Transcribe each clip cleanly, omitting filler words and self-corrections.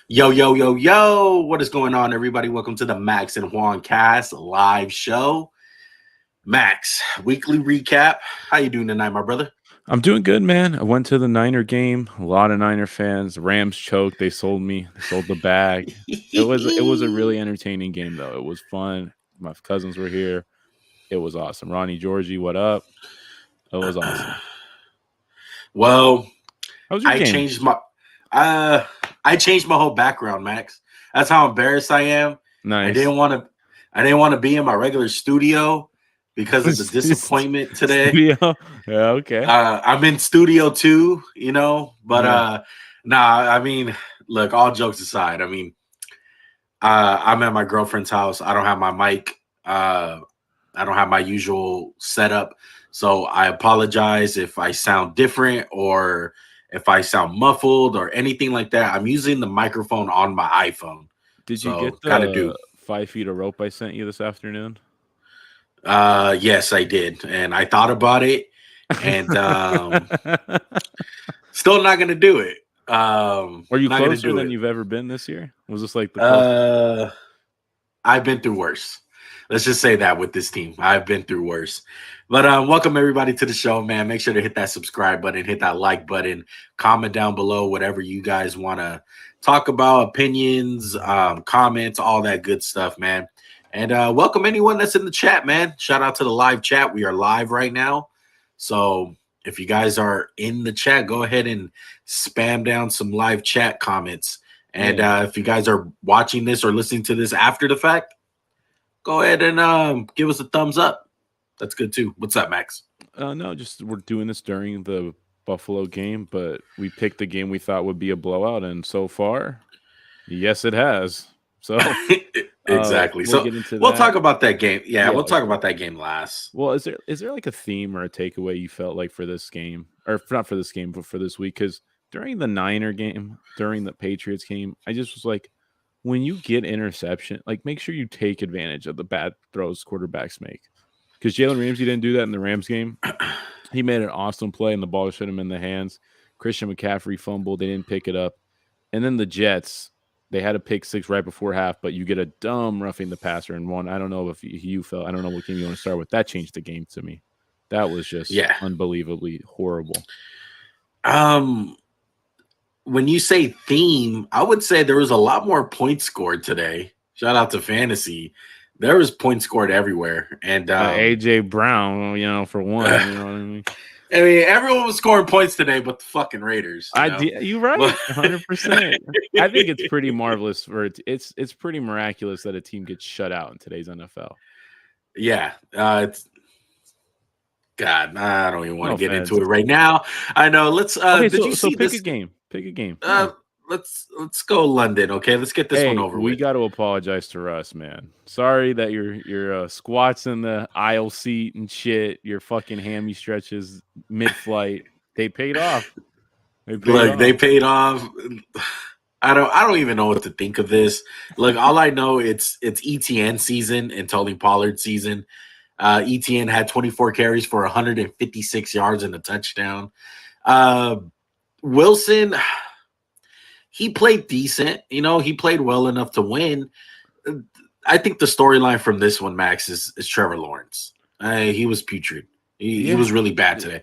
Yo, yo, yo, yo. What is going on, everybody? Welcome to the Max and Juan Cast live show. Max, weekly recap. How you doing tonight, my brother? I'm doing good, man. I went to the Niner game. A lot of Niner fans. The Rams choked. They sold me. They sold the bag. It was a really entertaining game though. It was fun. My cousins were here. It was awesome. Ronnie Georgie, what up? It was awesome. Well, How was your I game? changed my uh I changed my whole background, Max. That's how embarrassed I am. I Nice. didn't want to I didn't want to be in my regular studio because of the disappointment today. Studio. Yeah, okay. I'm in studio too, but Yeah. nah, I mean, look, all jokes aside, I mean, I'm at my girlfriend's house. I don't have my mic. I don't have my usual setup. So I apologize if I sound different or if I sound muffled or anything like that. I'm using the microphone on my iPhone. Did you So get gotta do. the 5 feet of rope I sent you this afternoon? Yes, I did. And I thought about it and still not gonna do it. Are you Not gonna closer do than it. you've ever been this year? Was this like the closest? Uh I've been through worse. Let's just say that with this team. I've been through worse. But welcome everybody to the show, man. Make sure to hit that subscribe button, hit that like button, comment down below whatever you guys want to talk about, opinions, comments, all that good stuff, man. And welcome anyone that's in the chat, man. Shout out to the live chat. We are live right now. So if you guys are in the chat, go ahead and spam down some live chat comments. And Yeah. if you guys are watching this or listening to this after the fact, go ahead and give us a thumbs up. That's good too. What's up, Max? No, just we're doing this during the Buffalo game, but we picked the game we thought would be a blowout, and so far, yes, it has. So, Exactly. we'll So get into we'll that. talk about that game. Yeah, Yeah. we'll talk about that game last. Well, is there like a theme or a takeaway you felt like for this game, or not for this game, but for this week? Because during the Niner game, during the Patriots game, I just was like, when you get interception, like make sure you take advantage of the bad throws quarterbacks make. Because Jalen Ramsey didn't do that in the Rams game. He made an awesome play, and the ball should have been in the hands. Christian McCaffrey fumbled; they didn't pick it up. And then the Jets, they had a pick six right before half, but you get a dumb roughing the passer and one. I don't know if you felt. I don't know what game you want to start with. That changed the game to me. That was just Yeah. unbelievably horrible. Um, when you say theme, I would say there was a lot more points scored today. Shout out to fantasy. There was points scored everywhere, and AJ Brown, for one, you know what I mean. I mean, everyone was scoring points today, but the fucking Raiders. You But right, 100%. I think it's pretty marvelous for it's pretty miraculous that a team gets shut out in today's NFL. yeah, it's God. I don't even want No to get offense. into it right now. I know. Let's. Okay, Did you so see pick a this? game. Pick a game. Yeah. Let's go London. Okay, let's get this one Hey, over we with. got to apologize to Russ, man. Sorry that your squats in the aisle seat and shit, your fucking hammy stretches mid-flight, they paid off. They paid Look, they off. paid off. I don't even know what to think of this. Look, all I know it's ETN season and Tony Pollard season. ETN had 24 carries for 156 yards and a touchdown. Uh, Wilson, he played decent. He played well enough to win. I think the storyline from this one, Max, is Trevor Lawrence. He was putrid. He Yeah. was really bad today.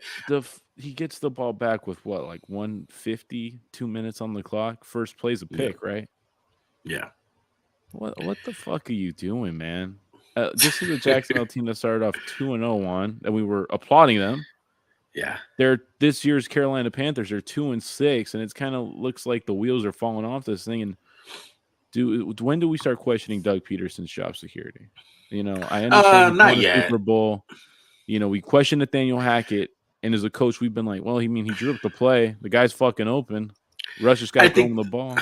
He gets the ball back with what, like 150, 2 minutes on the clock. First play's a Yeah, pick, right? yeah. What the fuck are you doing, man? This is a Jacksonville team that started off 2-0 on, and we were applauding them. Yeah. They're this year's Carolina Panthers are 2-6, and it's kind of looks like the wheels are falling off this thing. And when do we start questioning Doug Peterson's job security? I understand he Not won a yet. Super Bowl. We question Nathaniel Hackett, and as a coach, we've been like, well, he drew up the play. The guy's fucking open. Russ just got I to throw him think the ball.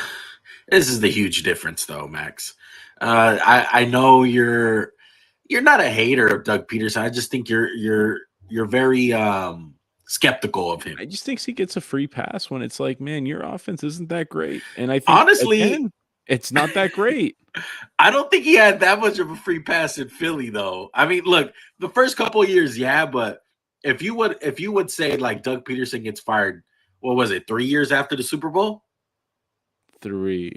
this is the huge difference, though, Max. I know you're not a hater of Doug Peterson. I just think you're very skeptical of him. I just think he gets a free pass when it's like, man, your offense isn't that great, and I think Honestly, again, it's not that great. I don't think he had that much of a free pass in Philly, though. I mean, look, the first couple of years, yeah, but if you would say like Doug Peterson gets fired, what was it, 3 years after the Super Bowl? 3.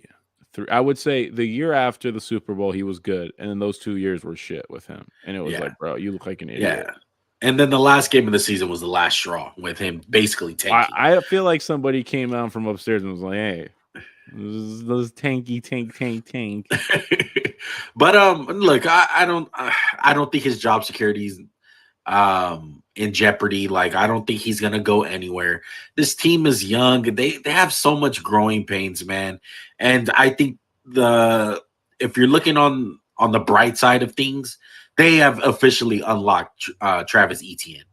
I would say the year after the Super Bowl, he was good, and then those 2 years were shit with him. And it was Yeah. like, bro, you look like an idiot. Yeah. And then the last game of the season was the last straw with him basically tanking. I feel like somebody came out from upstairs and was like, hey, those tank. But look, I don't think his job security is in jeopardy. Like, I don't think he's gonna go anywhere. This team is young. They have so much growing pains, man. And I think if you're looking on the bright side of things, they have officially unlocked Travis Etienne.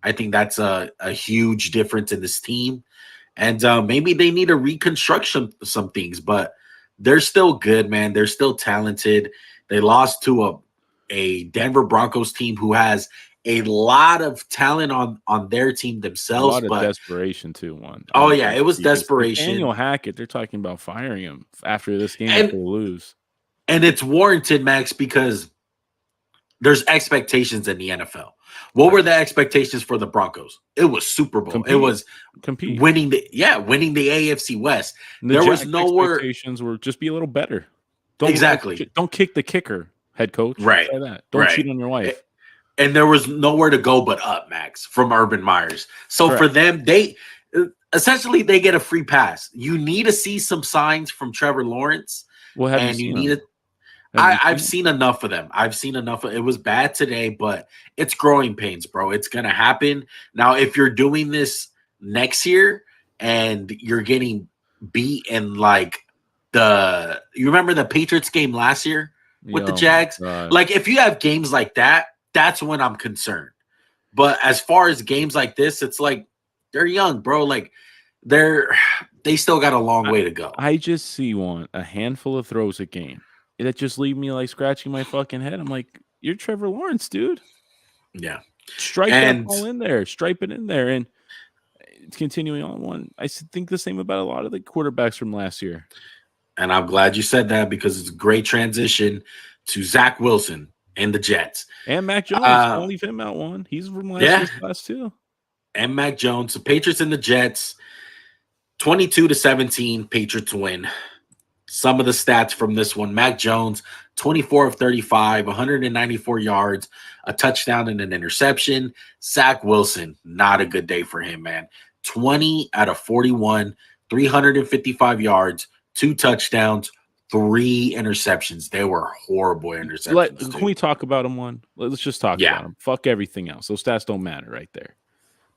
I think that's a huge difference in this team. And maybe they need to reconstruction some things, but they're still good, man. They're still talented. They lost to a Denver Broncos team who has a lot of talent on their team themselves. A lot but of desperation too. It was desperation. Daniel Hackett, they're talking about firing him after this game if they lose. And it's warranted, Max, because there's expectations in the NFL. What were the expectations for the Broncos? It was Super Bowl. It was winning the AFC West. There was nowhere. Expectations were just be a little better. Don't kick the kicker, head coach. Right. Say that. Don't cheat on your wife. And there was nowhere to go but up, Max, from Urban Myers. So for them, they essentially get a free pass. You need to see some signs from Trevor Lawrence, I've seen enough of them. It was bad today, but it's growing pains, bro. It's gonna happen. Now, if you're doing this next year and you're getting beat in like you remember the Patriots game last year with the Jags? Like, if you have games like that, that's when I'm concerned. But as far as games like this, it's like they're young, bro. Like they still got a long way to go. I just see a handful of throws a game that just leave me like scratching my fucking head. I'm like, you're Trevor Lawrence, dude. Yeah. Stripe that ball in there. Stripe it in there. And it's continuing on one. I think the same about a lot of the quarterbacks from last year. And I'm glad you said that because it's a great transition to Zach Wilson and the Jets. And Mac Jones. Don't leave him out one. He's from last year's class too. And Mac Jones. The Patriots and the Jets. 22-17, Patriots win. Some of the stats from this one: Mac Jones, 24 of 35, 194 yards, a touchdown and an interception. Zach Wilson, not a good day for him, man. 20 out of 41, 355 yards, 2 touchdowns, 3 interceptions. They were horrible interceptions. Can we talk about him one? Let's just talk about him. Fuck everything else. Those stats don't matter right there.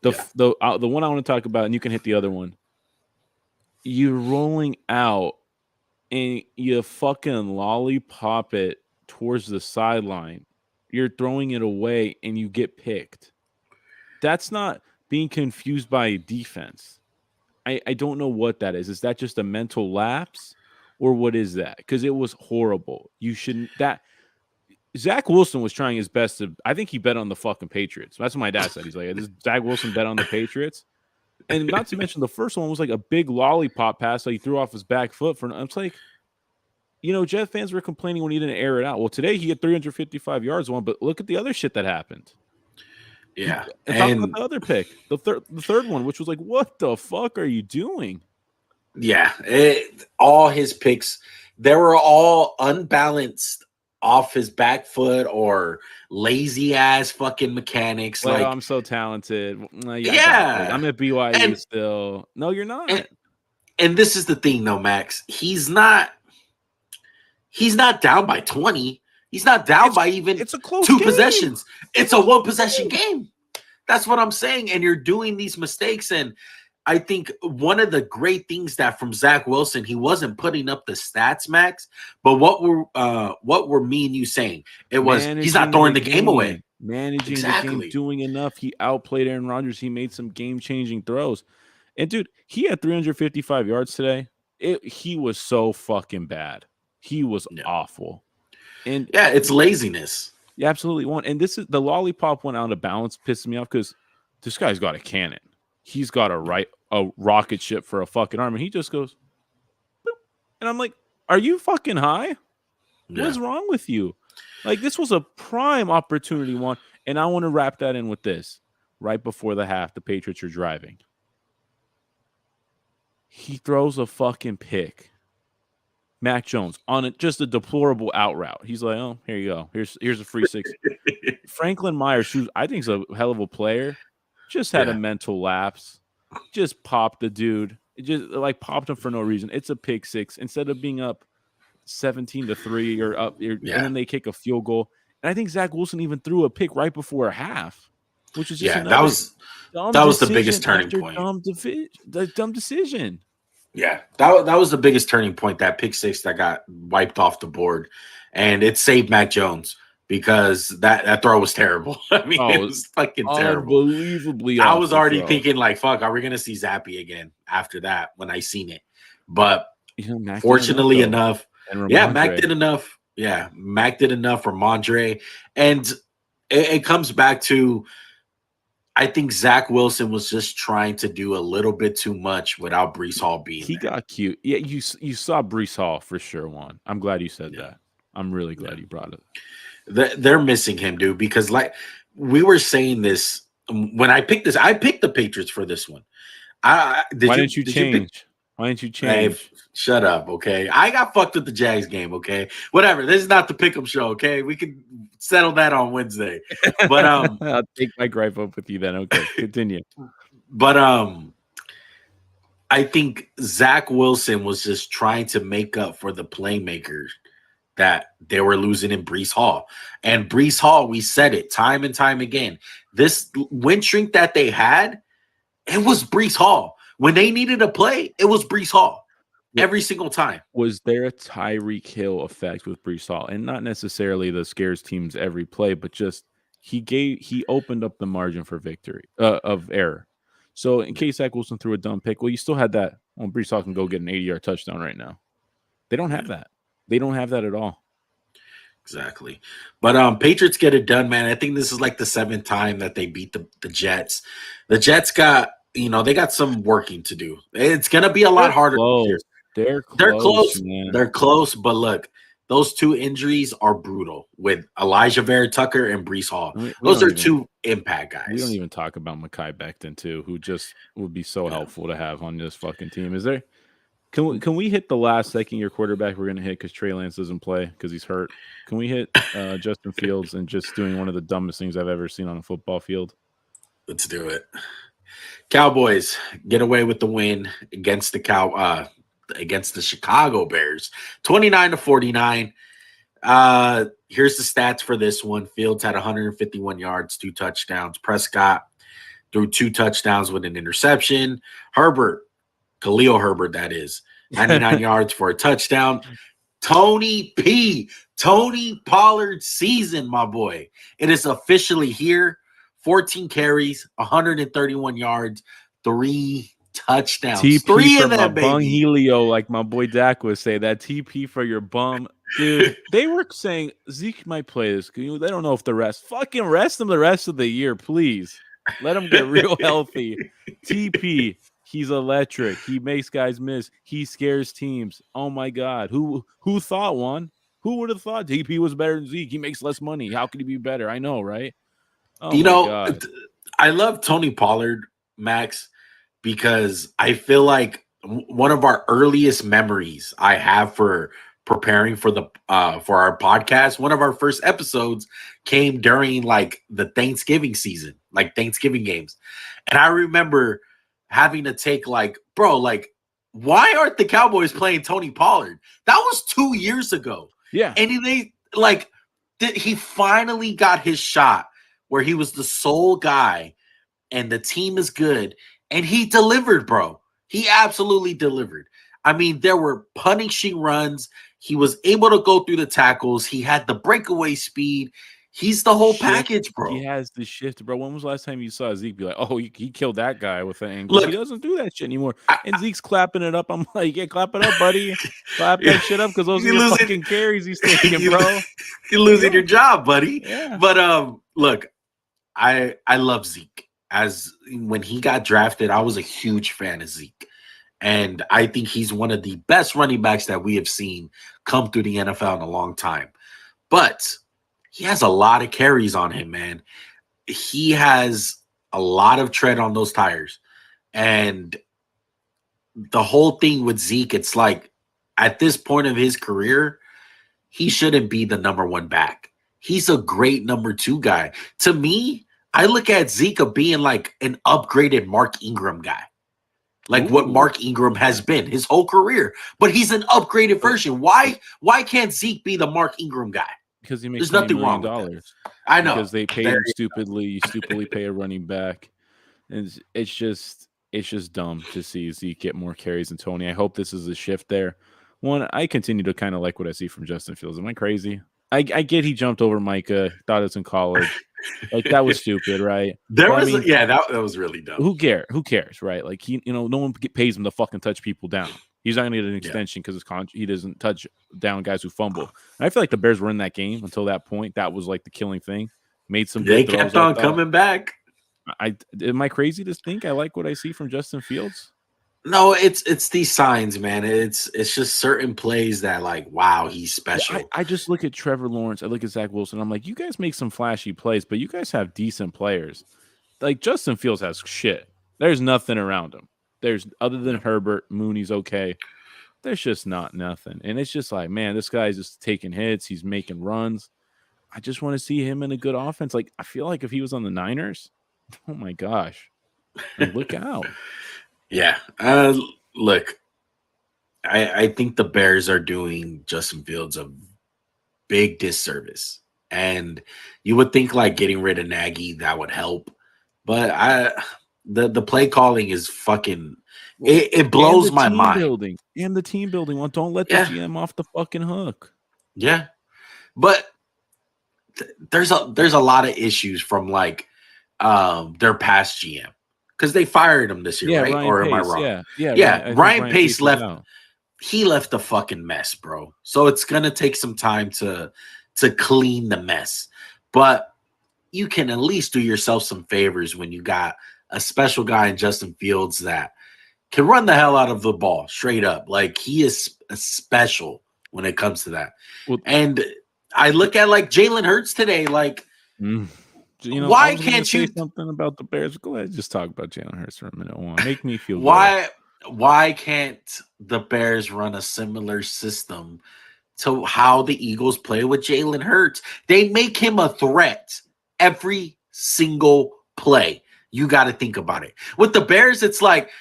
The one I want to talk about, and you can hit the other one. You're rolling out and you fucking lollipop it towards the sideline. You're throwing it away and you get picked. That's not being confused by a defense. I don't know what that is. Is that just a mental lapse or what is that? Because it was horrible. You shouldn't. Zach Wilson was trying his best to. I think he bet on the fucking Patriots. That's what my dad said. He's like, "Does Zach Wilson bet on the Patriots?" And not to mention the first one was like a big lollipop pass that he threw off his back foot. It's like, Jet fans were complaining when he didn't air it out. Well, today he had 355 yards one, but look at the other shit that happened. Yeah. And talk about the other pick, the third one, which was like, what the fuck are you doing? Yeah. All his picks, they were all unbalanced off his back foot or lazy ass fucking mechanics. Well, like, I'm so talented. Yeah. I'm at BYU still. No, you're not. And this is the thing though, Max. He's not down by 20. He's not down by even it's a close 2 game. possessions. It's a 1-possession game. That's what I'm saying. And you're doing these mistakes. And I think one of the great things that from Zach Wilson, he wasn't putting up the stats, Max. But what were me and you saying? It was he's not throwing the game away. Managing the game, doing enough. He outplayed Aaron Rodgers. He made some game-changing throws. And dude, he had 355 yards today. He was so fucking bad. He was awful. And it's laziness. Yeah, absolutely. And this is the lollipop went out of balance, pissing me off because this guy's got a cannon. He's got a rocket ship for a fucking arm, and he just goes, boop. And I'm like, are you fucking high? Yeah. What's wrong with you? Like, this was a prime opportunity one, and I want to wrap that in with this. Right before the half, the Patriots are driving. He throws a fucking pick Mac Jones on just a deplorable out route. He's like, oh, here you go. Here's a free 6. Franklin Myers, who I think is a hell of a player, just had a Yeah. mental lapse. Just popped the dude. It just like popped him for no reason. It's a pick 6 instead of being up 17-3 or up, and Yeah. then they kick a field goal. And I think Zach Wilson even threw a pick right before a half, which is just Yeah. another That was the biggest turning after point. dumb decision. Yeah, that was the biggest turning point, that pick 6 that got wiped off the board. And it saved Mac Jones because that throw was terrible. I mean, it was fucking terrible. Unbelievably I was already throw. thinking, like, fuck, are we going to see Zappy again after that when I seen it? But Mac fortunately did enough, Mac did enough. Yeah, Mac did enough for Ramondre. And it comes back to, I think Zach Wilson was just trying to do a little bit too much without Breece Hall being He there. got cute. Yeah, you saw Breece Hall for sure won. I'm glad you said that. I'm really glad you brought it. They're missing him, dude, because like we were saying this when I picked this. I picked the Patriots for this one. Why didn't you change? Why didn't you change? Hey, shut up, okay? I got fucked with the Jags game, okay? Whatever. This is not the pick'em show, okay? We can settle that on Wednesday. But I'll take my gripe up with you then. Okay, continue. But I think Zach Wilson was just trying to make up for the playmakers that they were losing in Breece Hall. And Breece Hall, we said it time and time again. This win streak that they had, it was Breece Hall. When they needed a play, it was Breece Hall every single time. Was there a Tyreek Hill effect with Breece Hall? And not necessarily the scares teams every play, but just he opened up the margin for victory of error. So in case Zach Wilson threw a dumb pick, well, you still had that. Well, Breece Hall can go get an 80-yard touchdown right now. They don't have that. They don't have that at all. Exactly. But Patriots get it done, man. I think this is like the 7th time that they beat the Jets. The Jets got, they got some working to do. It's going to be a lot harder. They're close. They're close, but look, those 2 injuries are brutal with Elijah Vera Tucker and Breece Hall. Those are 2 impact guys. We don't even talk about Mekhi Becton too, who just would be so helpful to have on this fucking team. Is there? Can we hit the last second-year quarterback we're going to hit because Trey Lance doesn't play because he's hurt? Can we hit Justin Fields and just doing one of the dumbest things I've ever seen on a football field? Let's do it. Cowboys get away with the win against the Chicago Bears, 29-49. Here's the stats for this one. Fields had 151 yards, 2 touchdowns. Prescott threw 2 touchdowns with an interception. Khalil Herbert, that is, 99 yards for a touchdown. Tony Pollard's season, my boy. It is officially here. 14 carries, 131 yards, 3 touchdowns. TP 3 for of my them, bum baby. Helio, like my boy Dak would say. That TP for your bum. Dude, they were saying Zeke might play this. They don't know if fucking rest him the rest of the year, please. Let him get real healthy. TP. He's electric. He makes guys miss. He scares teams. Oh my God. Who thought one? Who would have thought TP was better than Zeke? He makes less money. How could he be better? I know, right? Oh my God. I love Tony Pollard, Max, because I feel like one of our earliest memories I have for preparing for our podcast, one of our first episodes came during like the Thanksgiving season, like Thanksgiving games. And I remember having to take why aren't the Cowboys playing Tony Pollard? That was 2 years ago. Yeah. And he finally got his shot where he was the sole guy and the team is good. And he delivered, bro. He absolutely delivered. I mean, there were punishing runs. He was able to go through the tackles. He had the breakaway speed. He's the whole package, bro. He has the shift, bro. When was the last time you saw Zeke be like, oh, he killed that guy with an angle? Look, he doesn't do that shit anymore. And Zeke's clapping it up. I'm like, yeah, clap it up, buddy. Clap that shit up because those are your fucking carries he's taking, bro. You're losing your job, buddy. Yeah. But look, I love Zeke. As when he got drafted, I was a huge fan of Zeke. And I think he's one of the best running backs that we have seen come through the NFL in a long time. But he has a lot of carries on him, man. He has a lot of tread on those tires. And the whole thing with Zeke, it's like at this point of his career, he shouldn't be the number one back. He's a great number two guy. To me, I look at Zeke being like an upgraded Mark Ingram guy. Like what Mark Ingram has been his whole career. But he's an upgraded version. Why can't Zeke be the Mark Ingram guy? Because he makes There's nothing wrong with that. I know. Because they paid him stupidly. You stupidly pay a running back. And it's just dumb to see Zeke get more carries than Tony. I hope this is a shift there. One, I continue to kind of like what I see from Justin Fields. Am I crazy? I get he jumped over Micah, thought it was in college. Like, that was stupid, right? That was really dumb. Who cares, right? Like, no one pays him to fucking touch people down. He's not going to get an extension because he doesn't touch down guys who fumble. And I feel like the Bears were in that game until that point. That was like the killing thing. Made some. They kept on coming back. Am I crazy to think I like what I see from Justin Fields? No, it's these signs, man. It's just certain plays that, like, wow, he's special. I just look at Trevor Lawrence. I look at Zach Wilson. I'm like, you guys make some flashy plays, but you guys have decent players. Like, Justin Fields has shit. There's nothing around him. There's, other than Herbert, Mooney's okay. There's just nothing. And it's just like, man, this guy's just taking hits. He's making runs. I just want to see him in a good offense. Like, I feel like if he was on the Niners, oh my gosh, look out. Yeah. Look, I think the Bears are doing Justin Fields a big disservice. And you would think like getting rid of Nagy, that would help. But the play calling is fucking it blows my mind. And the team building one. Don't let the GM off the fucking hook. Yeah. But there's a lot of issues from like their past GM. Because they fired him this year, right? Ryan or Pace, am I wrong? Yeah. Ryan Pace left. He left a fucking mess, bro. So it's gonna take some time to clean the mess. But you can at least do yourself some favors when you got a special guy in Justin Fields that can run the hell out of the ball straight up. Like, he is special when it comes to that. And I look at like Jalen Hurts today, like. Why can't you say something about the Bears? Go ahead, just talk about Jalen Hurts for a minute. Make me feel why can't the Bears run a similar system to how the Eagles play with Jalen Hurts? They make him a threat every single play. You got to think about it. With the Bears, it's like,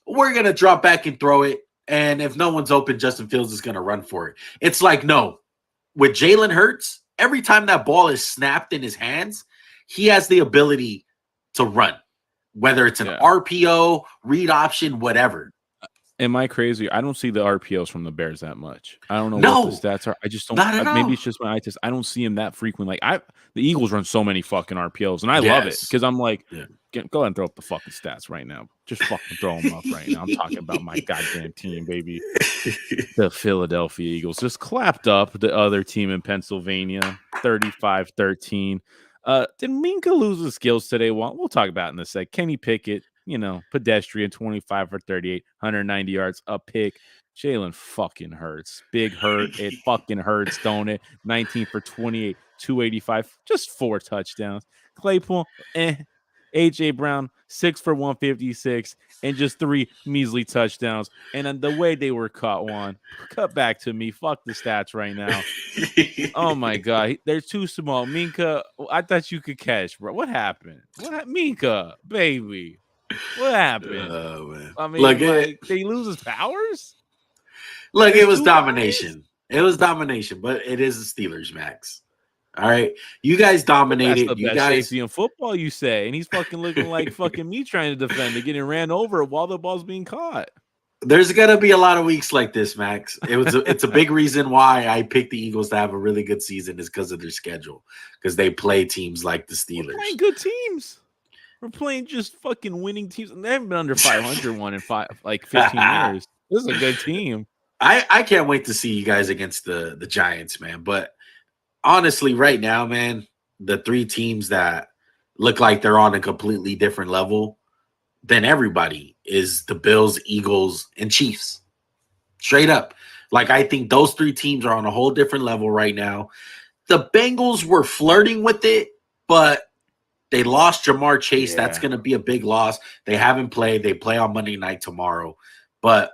we're gonna drop back and throw it, and if no one's open, Justin Fields is gonna run for it. It's like, no, with Jalen Hurts, every time that ball is snapped in his hands, he has the ability to run, whether it's an RPO, read option, whatever. Am I crazy? I don't see the RPOs from the Bears that much. I don't know what the stats are. I just don't. Maybe it's just my eye test. I don't see him that frequent. Like, the Eagles run so many fucking RPOs, and I love it because I'm like, go ahead and throw up the fucking stats right now. Just fucking throw them up right now. I'm talking about my goddamn team, baby. The Philadelphia Eagles just clapped up the other team in Pennsylvania, 35-13. Did Minka lose his skills today? Well, we'll talk about it in a sec. Kenny Pickett, pedestrian, 25 for 38, 190 yards, a pick. Jalen fucking hurts. Big hurt. It fucking hurts, don't it? 19 for 28, 285, just 4 touchdowns. Claypool, A.J. Brown, 6 for 156, and just 3 measly touchdowns. And then the way they were caught, cut back to me. Fuck the stats right now. Oh, my God. They're too small. Minka, I thought you could catch, bro. What happened? Minka, baby. What happened? Oh, man. I mean, look, did he lose his powers? Look, it was domination. It was domination, but it is the Steelers, Max. All right, you guys dominated. That's the best safety in football, you say, and he's fucking looking like fucking me trying to defend it, getting ran over while the ball's being caught. There's gonna be a lot of weeks like this, Max. It's a big reason why I picked the Eagles to have a really good season is because of their schedule, because they play teams like the Steelers. We're playing good teams. We're playing just fucking winning teams, and they haven't been under 500 one in 15 years. This is a good team. I can't wait to see you guys against the Giants, man. But honestly, right now, man, the 3 teams that look like they're on a completely different level than everybody is the Bills, Eagles, and Chiefs. Straight up. Like, I think those 3 teams are on a whole different level right now. The Bengals were flirting with it, but they lost Jamar Chase. Yeah. That's going to be a big loss. They haven't played. They play on Monday night tomorrow. But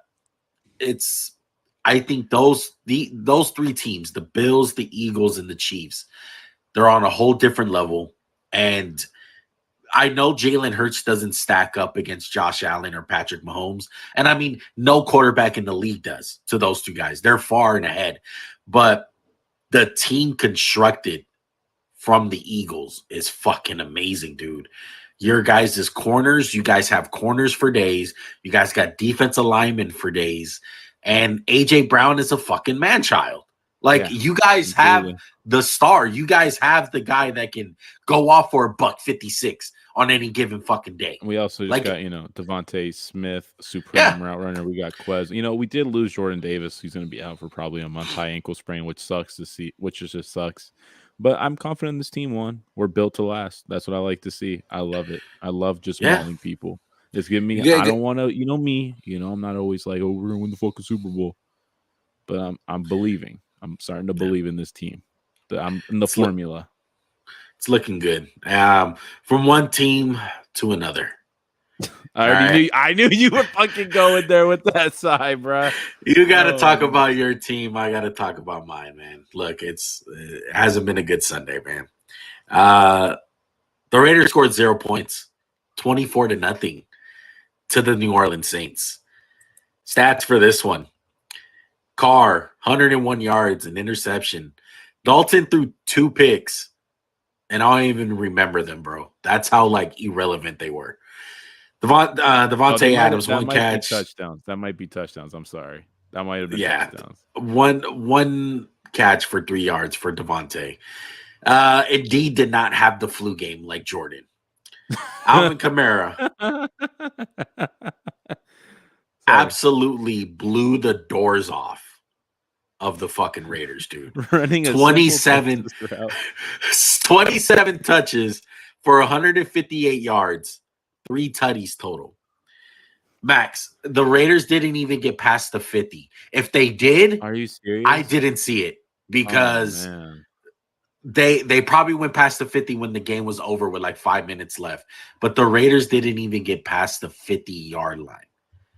I think those three teams, the Bills, the Eagles, and the Chiefs, they're on a whole different level. And I know Jalen Hurts doesn't stack up against Josh Allen or Patrick Mahomes. And I mean, no quarterback in the league does to those two guys. They're far and ahead. But the team constructed from the Eagles is fucking amazing, dude. Your guys' corners, you guys have corners for days. You guys got defensive linemen for days. And AJ Brown is a fucking man-child. Like, you guys have the star. You guys have the guy that can go off for $156 on any given fucking day. We also just got, Devontae Smith, supreme route runner. We got Quez. We did lose Jordan Davis. He's going to be out for probably a month, high ankle sprain, which sucks to see, which just sucks. But I'm confident this team won. We're built to last. That's what I like to see. I love it. I love just mauling people. It's giving me. I don't want to. Me. I'm not always like, oh, we're gonna win the fucking Super Bowl. But I'm believing. I'm starting to believe in this team. I'm in the formula. It's looking good. From one team to another. I knew you were fucking going there with that side, bro. You got to talk about your team. I got to talk about mine, man. Look, it hasn't been a good Sunday, man. The Raiders scored 0 points, 24-0 to the New Orleans Saints. Stats for this one. Carr, 101 yards, an interception. Dalton threw 2 picks, and I don't even remember them, bro. That's how, irrelevant they were. Devontae Adams, 1 catch. Touchdowns. That might be touchdowns. I'm sorry. That might have been touchdowns. One catch for 3 yards for Devontae. Indeed did not have the flu game like Jordan. Alvin Kamara absolutely blew the doors off of the fucking Raiders, dude. Running 27 touches for 158 yards. 3 tutties total. Max, the Raiders didn't even get past the 50. If they did, are you serious? I didn't see it because they probably went past the 50 when the game was over with 5 minutes left. But the Raiders didn't even get past the 50-yard line.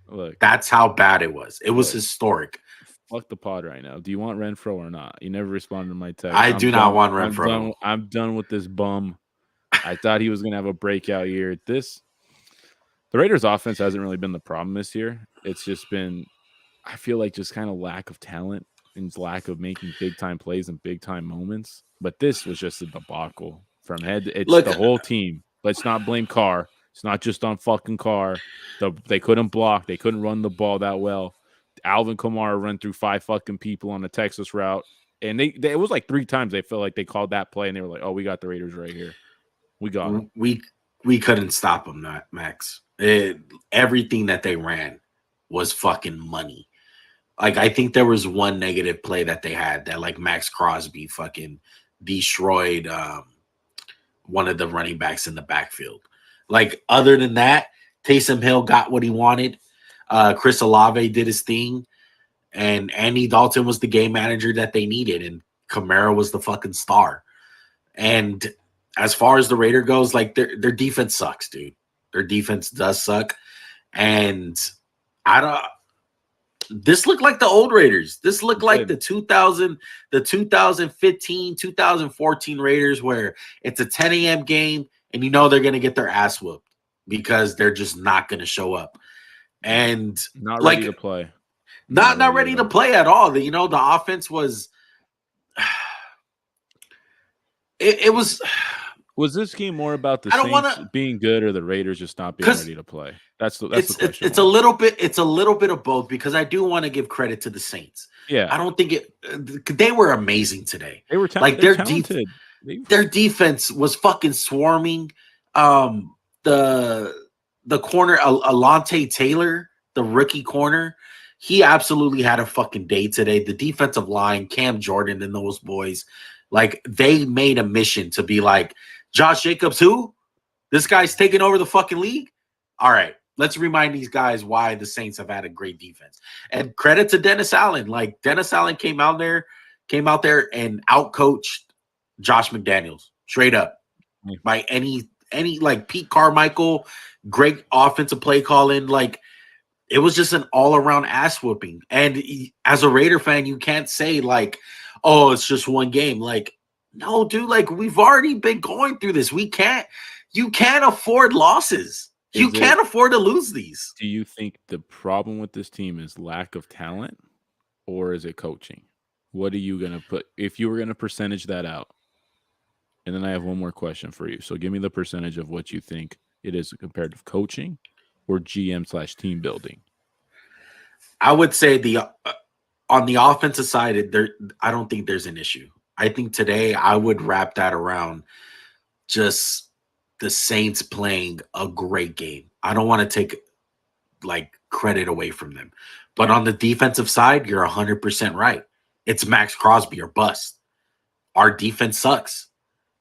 Look, that's how bad it was. It was historic. Fuck the pod right now. Do you want Renfro or not? You never responded to my text. I do not want Renfro. I'm done with this bum. I thought he was going to have a breakout year. The Raiders offense hasn't really been the problem this year. It's just been, I feel like, just kind of lack of talent and lack of making big-time plays and big-time moments. But this was just a debacle from head. It's the whole team. Let's not blame Carr. It's not just on fucking Carr. They couldn't block. They couldn't run the ball that well. Alvin Kamara run through 5 fucking people on the Texas route. And it was 3 times they felt like they called that play, and they were like, oh, we got the Raiders right here. We got them. We couldn't stop them, Max. Everything that they ran was fucking money. I think there was one negative play that they had that Max Crosby fucking destroyed one of the running backs in the backfield. Other than that, Taysom Hill got what he wanted. Chris Olave did his thing, and Andy Dalton was the game manager that they needed, and Kamara was the fucking star. And as far as the Raider goes, their defense sucks, dude. Their defense does suck. And this looked like the old Raiders. This looked like the 2015, 2014 Raiders, where it's a 10 a.m. game and they're going to get their ass whooped because they're just not going to show up. And not ready to play. Not ready to play at all. The offense was it was. Was this game more about the Saints being good or the Raiders just not being ready to play? That's the question. It's a little bit of both, because I do want to give credit to the Saints. Yeah, I don't think they were amazing today. They were talented. Their defense was fucking swarming. The corner, Alontae Taylor, the rookie corner, he absolutely had a fucking day today. The defensive line, Cam Jordan and those boys, they made a mission to be Josh Jacobs, who? This guy's taking over the fucking league? All right, let's remind these guys why the Saints have had a great defense. And credit to Dennis Allen. Dennis Allen came out there and outcoached Josh McDaniels straight up by any Pete Carmichael, great offensive play calling. It was just an all-around ass whooping. And as a Raider fan, you can't say like, "Oh, it's just one game." Like, no, dude. Like, we've already been going through this. You can't afford losses. You can't afford to lose these. Do you think the problem with this team is lack of talent, or is it coaching? What are you gonna put if you were gonna percentage that out? And then I have one more question for you. So give me the percentage of what you think it is compared to coaching or GM/team building. I would say on the offensive side, I don't think there's an issue. I think today I would wrap that around just the Saints playing a great game. I don't want to take like credit away from them. But on the defensive side, you're 100% right. It's Max Crosby or bust. Our defense sucks.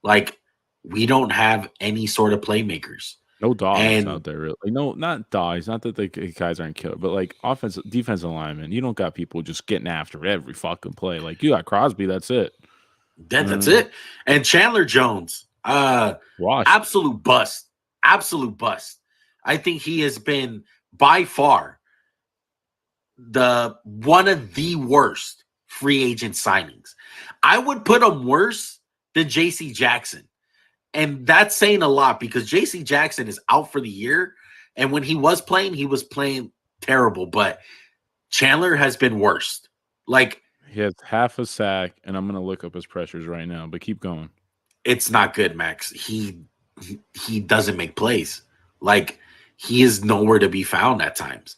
Like, we don't have any sort of playmakers. No dogs out there, really. No, not dogs. Not that the guys aren't killer, but like defensive linemen. You don't got people just getting after every fucking play. Like, you got Crosby. That's it. That's it. And Chandler Jones, absolute bust. Absolute bust. I think he has been by far one of the worst free agent signings. I would put him worse than JC Jackson. And that's saying a lot because JC Jackson is out for the year. And when he was playing terrible. But Chandler has been worst. Like, he has half a sack, and I'm going to look up his pressures right now. But keep going. It's not good, Max. He doesn't make plays. Like, he is nowhere to be found at times.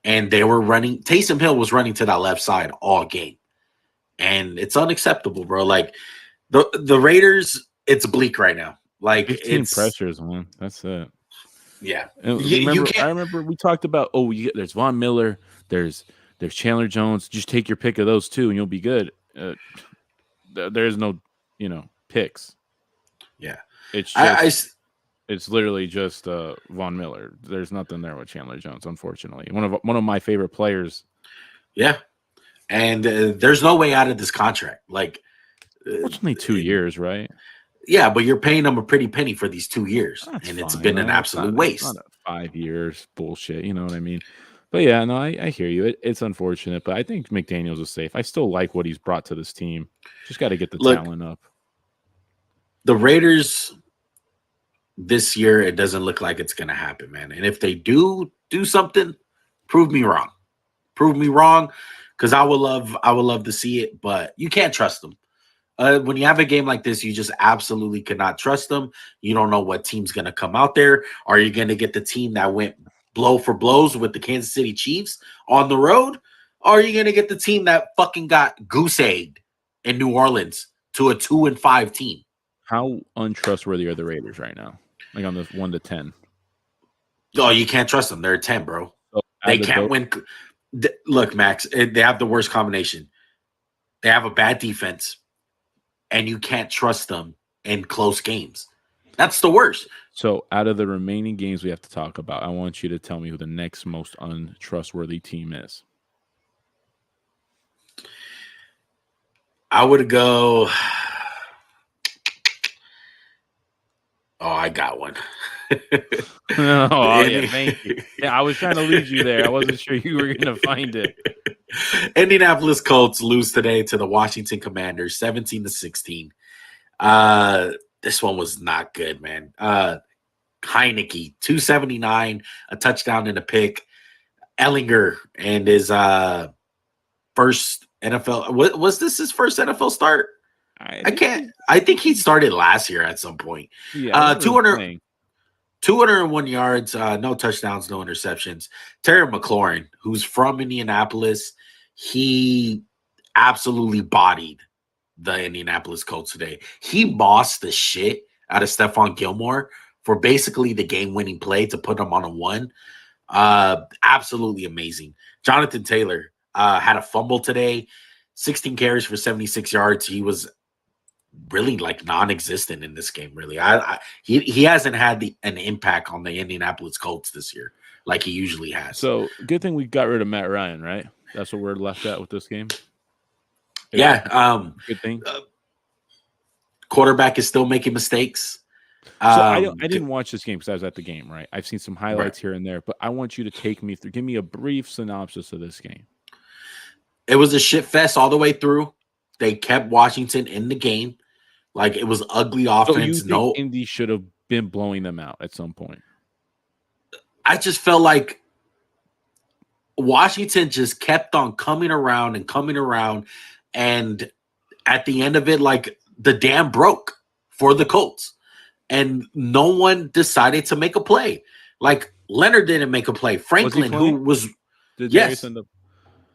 And they were running. Taysom Hill was running to that left side all game. And it's unacceptable, bro. Like, the Raiders, it's bleak right now. Like, 15 pressures, man. That's it. Yeah. I remember we talked about, there's Von Miller, there's Chandler Jones. Just take your pick of those two, and you'll be good. There's no, picks. Yeah. It's just, it's literally just Von Miller. There's nothing there with Chandler Jones, unfortunately. One of my favorite players. Yeah. And there's no way out of this contract. Like, it's only 2 years, right? Yeah, but you're paying them a pretty penny for these 2 years. That's and fine, it's been an absolute waste. It's not 5 years bullshit, you know what I mean? But yeah, no, I hear you. It's unfortunate, but I think McDaniels is safe. I still like what he's brought to this team. Just got to get the talent up. The Raiders this year, it doesn't look like it's going to happen, man. And if they do something, prove me wrong. Prove me wrong, because I would love to see it, but you can't trust them. When you have a game like this, you just absolutely cannot trust them. You don't know what team's going to come out there. Are you going to get the team that went blow for blows with the Kansas City Chiefs on the road? Or are you going to get the team that fucking got goose-egged in New Orleans to a 2-5 team? How untrustworthy are the Raiders right now? Like on the 1 to 10? Oh, you can't trust them. They're a 10, bro. So they can't win. Look, Max, they have the worst combination. They have a bad defense. And you can't trust them in close games. That's the worst. So out of the remaining games we have to talk about, I want you to tell me who the next most untrustworthy team is. I would go. Oh, I got one. Yeah, thank you. Yeah, I was trying to lead you there. I wasn't sure you were going to find it. Indianapolis Colts lose today to the Washington Commanders, 17-16. This one was not good, man. Heineke, 279, a touchdown and a pick. Ellinger and his first NFL. Was this his first NFL start? I think he started last year at some point. Yeah, 201 yards, no touchdowns, no interceptions. Terry McLaurin, who's from Indianapolis, he absolutely bodied the Indianapolis Colts today. He bossed the shit out of Stephon Gilmore for basically the game-winning play to put him on a 1. Absolutely amazing. Jonathan Taylor had a fumble today, 16 carries for 76 yards. He was really like non-existent in this game. Really, he hasn't had an impact on the Indianapolis Colts this year like he usually has. So good thing we got rid of Matt Ryan, right? That's what we're left at with this game. Yeah, good thing. Quarterback is still making mistakes. So I G- didn't watch this game because I was at the game, right? I've seen some highlights here and there, but I want you to take me through. Give me a brief synopsis of this game. It was a shit fest all the way through. They kept Washington in the game. Like, it was ugly So you offense. think No, Indy should have been blowing them out at some point? I just felt like Washington just kept on coming around and coming around. And at the end of it, like, the dam broke for the Colts. And no one decided to make a play. Like, Leonard didn't make a play. Franklin, who was Did yes, Darius end up?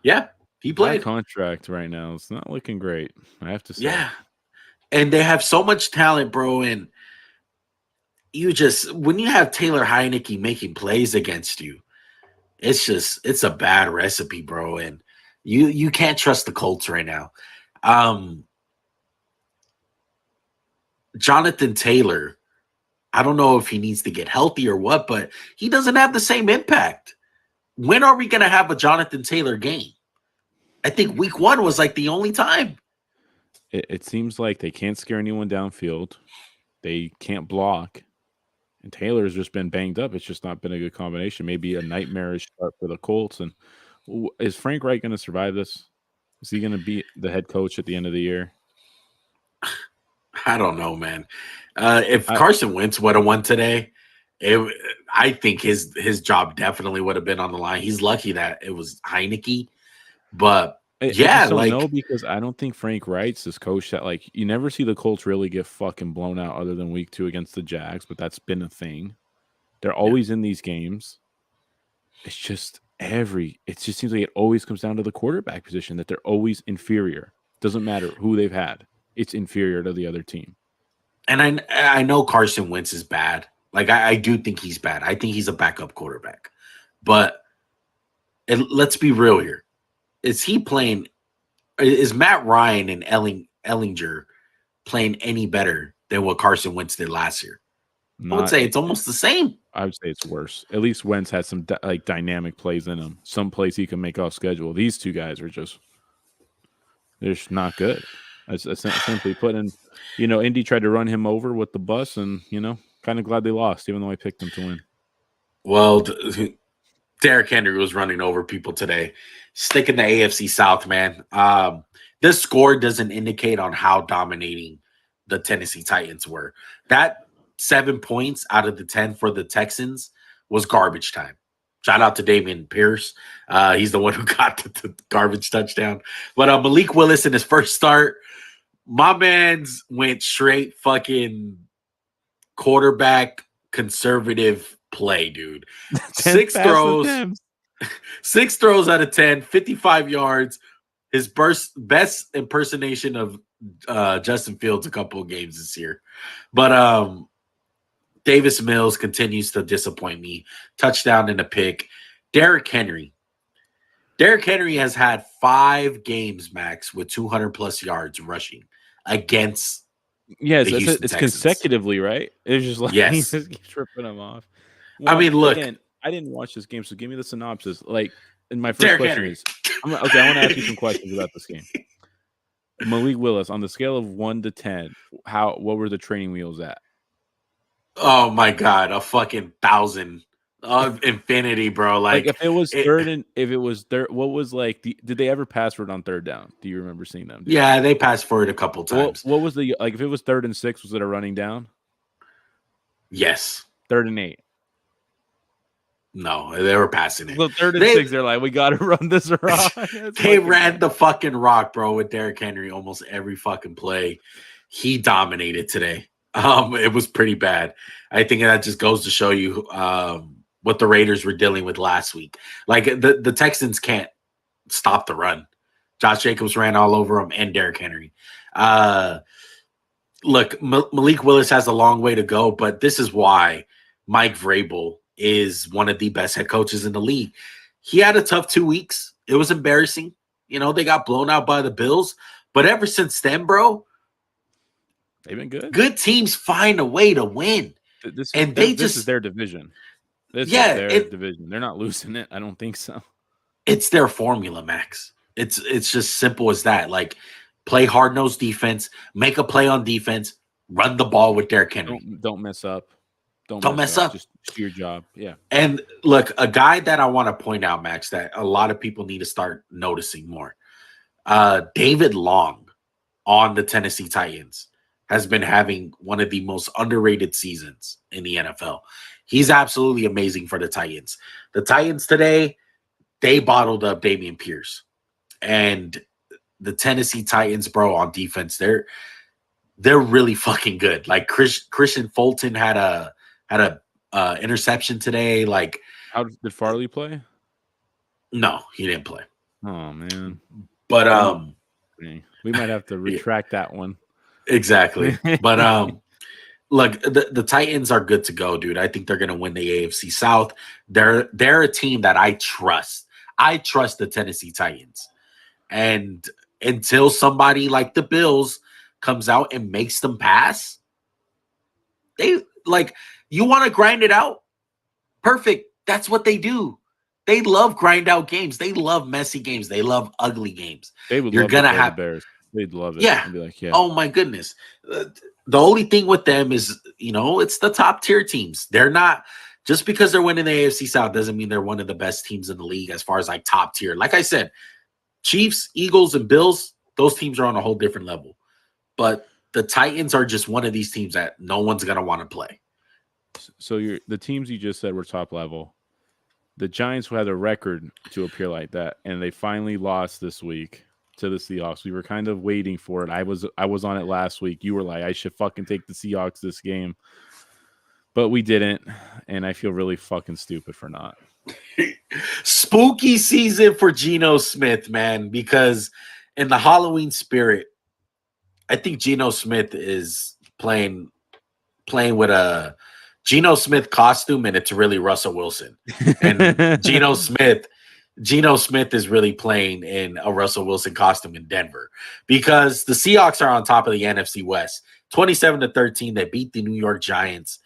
yeah, he Our played. contract right now, it's not looking great, I have to say. Yeah. And they have so much talent, bro. And you just, when you have Taylor Heineke making plays against you, it's a bad recipe, bro. And you can't trust the Colts right now. Jonathan Taylor, I don't know if he needs to get healthy or what, but he doesn't have the same impact. When are we going to have a Jonathan Taylor game? I think week 1 was like the only time. It seems like they can't scare anyone downfield. They can't block. And Taylor's just been banged up. It's just not been a good combination. Maybe a nightmarish start for the Colts. And is Frank Reich going to survive this? Is he going to be the head coach at the end of the year? I don't know, man. If Carson Wentz would have won today, I think his job definitely would have been on the line. He's lucky that it was Heineke. But I just don't know, because I don't think Frank Reich's this coach that, like, you never see the Colts really get fucking blown out other than week 2 against the Jags, but that's been a thing. They're always in these games. It's just it just seems like it always comes down to the quarterback position, that they're always inferior. Doesn't matter who they've had. It's inferior to the other team. And I know Carson Wentz is bad. Like, I do think he's bad. I think he's a backup quarterback. But let's be real here. Is Matt Ryan and Ellinger playing any better than what Carson Wentz did last year? I would say it's almost the same. I would say it's worse. At least Wentz had some dynamic plays in him. Some plays he can make off schedule. These two guys are they're just not good. That's simply put. And, Indy tried to run him over with the bus, and, kind of glad they lost, even though I picked them to win. Well, Derrick Henry was running over people today. Sticking the AFC South, man. This score doesn't indicate on how dominating the Tennessee Titans were. That 7 points out of the 10 for the Texans was garbage time. Shout out to Dameon Pierce. He's the one who got the garbage touchdown. But Malik Willis in his first start, my man's went straight fucking quarterback conservative play, dude. 6 throws. 6 throws out of 10, 55 yards. His best impersonation of Justin Fields a couple of games this year. But Davis Mills continues to disappoint me. Touchdown and a pick. Derrick Henry. Derrick Henry has had 5 games, Max, with 200-plus yards rushing against it's consecutively, right? It's just like he just keeps tripping them off. Well, I mean, look. Again, I didn't watch this game, so give me the synopsis. Like, and my first question is, I want to ask you some questions about this game. Malik Willis, on the scale of 1 to 10, what were the training wheels at? Oh my God, a fucking 1,000 of infinity, bro. Like if it was third, what was did they ever pass for it on third down? Do you remember seeing them? Yeah, they passed for it a couple times. What was if it was 3rd and 6, was it a running down? Yes. 3rd and 8. No, they were passing it. Well, 3rd and 6, they're like, we got to run this rock. They ran the fucking rock, bro, with Derrick Henry almost every fucking play. He dominated today. It was pretty bad. I think that just goes to show you what the Raiders were dealing with last week. Like, the Texans can't stop the run. Josh Jacobs ran all over him and Derrick Henry. Look, Malik Willis has a long way to go, but this is why Mike Vrabel is one of the best head coaches in the league. He had a tough 2 weeks. It was embarrassing. They got blown out by the Bills. But ever since then, bro, they've been good. Good teams find a way to win. This is their division. This is their division. They're not losing it. I don't think so. It's their formula, Max. It's just simple as that. Like, play hard-nosed defense, make a play on defense, run the ball with Derrick Henry. Don't mess up. Don't mess up. Just do your job. Yeah. And look, a guy that I want to point out, Max, that a lot of people need to start noticing more. David Long on the Tennessee Titans has been having one of the most underrated seasons in the NFL. He's absolutely amazing for the Titans. The Titans today, they bottled up Dameon Pierce. And the Tennessee Titans, bro, on defense, they're really fucking good. Like Christian Fulton had a interception today. Like, how did Farley play? No, he didn't play. Oh man. But we might have to retract that one. Exactly. But look, the Titans are good to go, dude. I think they're gonna win the AFC South. They're a team that I trust. I trust the Tennessee Titans. And until somebody like the Bills comes out and makes them pass, they like, you want to grind it out? Perfect. That's what they do. They love grind out games. They love messy games. They love ugly games. They would. You're love gonna the have Bears. They'd love it. Yeah. They'd be like, yeah. Oh my goodness. The only thing with them is, it's the top tier teams. They're not, just because they're winning the AFC South doesn't mean they're one of the best teams in the league as far as like top tier. Like I said, Chiefs, Eagles, and Bills, those teams are on a whole different level. But the Titans are just one of these teams that no one's gonna want to play. So the teams you just said were top level. The Giants had a record to appear like that, and they finally lost this week to the Seahawks. We were kind of waiting for it. I was on it last week. You were like, I should fucking take the Seahawks this game. But we didn't, and I feel really fucking stupid for not. Spooky season for Geno Smith, man, because in the Halloween spirit, I think Geno Smith is playing with a Geno Smith costume, and it's really Russell Wilson. And Geno Smith is really playing in a Russell Wilson costume in Denver, because the Seahawks are on top of the NFC West, 27-13. They beat the New York Giants.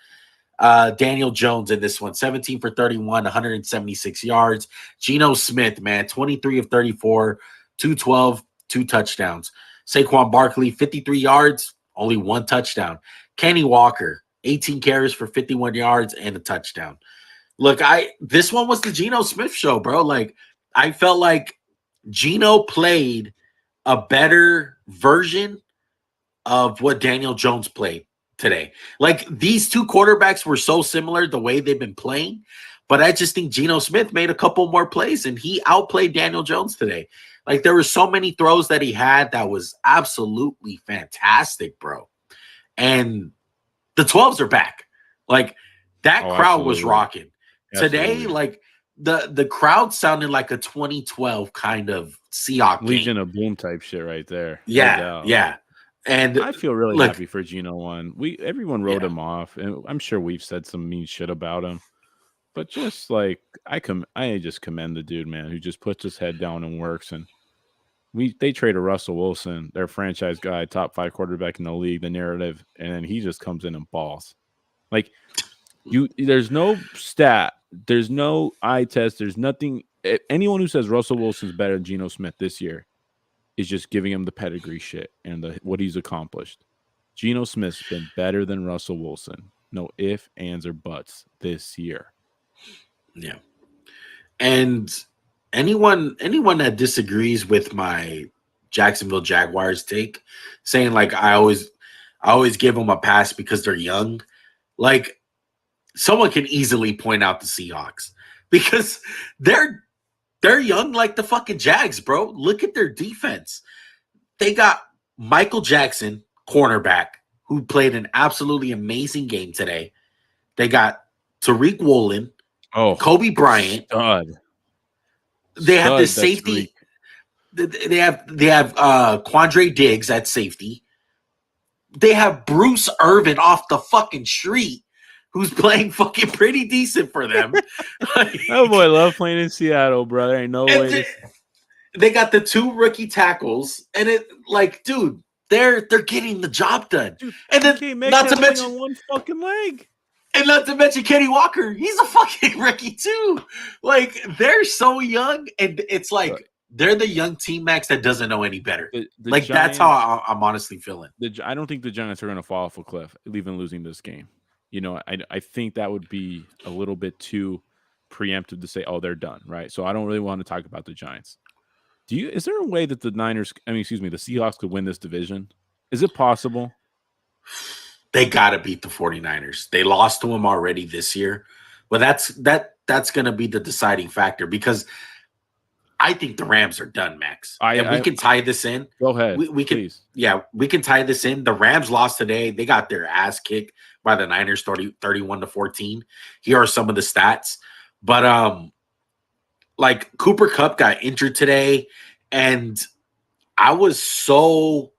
Daniel Jones in this one, 17 for 31, 176 yards. Geno Smith, man, 23 of 34, 212, 2 touchdowns. Saquon Barkley, 53 yards, only 1 touchdown. Kenny Walker, 18 carries for 51 yards and a touchdown. Look, this one was the Geno Smith show, bro. Like, I felt like Geno played a better version of what Daniel Jones played today. Like, these two quarterbacks were so similar the way they've been playing, but I just think Geno Smith made a couple more plays, and he outplayed Daniel Jones today. Like, there were so many throws that he had that was absolutely fantastic, bro. And the 12s are back. Like, that crowd was rocking. Absolutely. Today, like, the crowd sounded like a 2012 kind of Seahawks Legion of Boom type shit right there. Yeah, yeah. And I feel really happy for Geno one. Everyone wrote him off, and I'm sure we've said some mean shit about him. But just like I just commend the dude, man, who just puts his head down and works. And they traded Russell Wilson, their franchise guy, top 5 quarterback in the league, the narrative, and then he just comes in and balls. Like, there's no stat, there's no eye test, there's nothing. Anyone who says Russell Wilson's better than Geno Smith this year is just giving him the pedigree shit and what he's accomplished. Geno Smith's been better than Russell Wilson. No ifs, ands, or buts this year. Yeah. And anyone that disagrees with my Jacksonville Jaguars take, saying like I always give them a pass because they're young, like, someone can easily point out the Seahawks because they're young like the fucking Jags, bro. Look at their defense. They got Michael Jackson, cornerback, who played an absolutely amazing game today. They got Tariq Woolen, Kobe Bryant. Stud. They have the safety. They have Quandre Diggs at safety. They have Bruce Irvin off the fucking street, who's playing fucking pretty decent for them. Oh boy, love playing in Seattle, brother. Ain't no way. They got the 2 rookie tackles, and it, like, dude, they're getting the job done. Dude, and then not to mention on one fucking leg. And not to mention Kenny Walker, he's a fucking rookie too. Like, they're so young, and it's like They're the young team, Max, that doesn't know any better. The Like, Giants, that's how I'm honestly feeling. I don't think the Giants are going to fall off a cliff, even losing this game. You know, I think that would be a little bit too preemptive to say, oh, they're done, right? So I don't really want to talk about the Giants. Is there a way that the Seahawks could win this division? Is it possible? They got to beat the 49ers. They lost to them already this year. But that's going to be the deciding factor because I think the Rams are done, Max. We can tie this in. Go ahead. We can, please. Yeah, we can tie this in. The Rams lost today. They got their ass kicked by the Niners 31-14. Here are some of the stats. But like Cooper Kupp got injured today, and I was so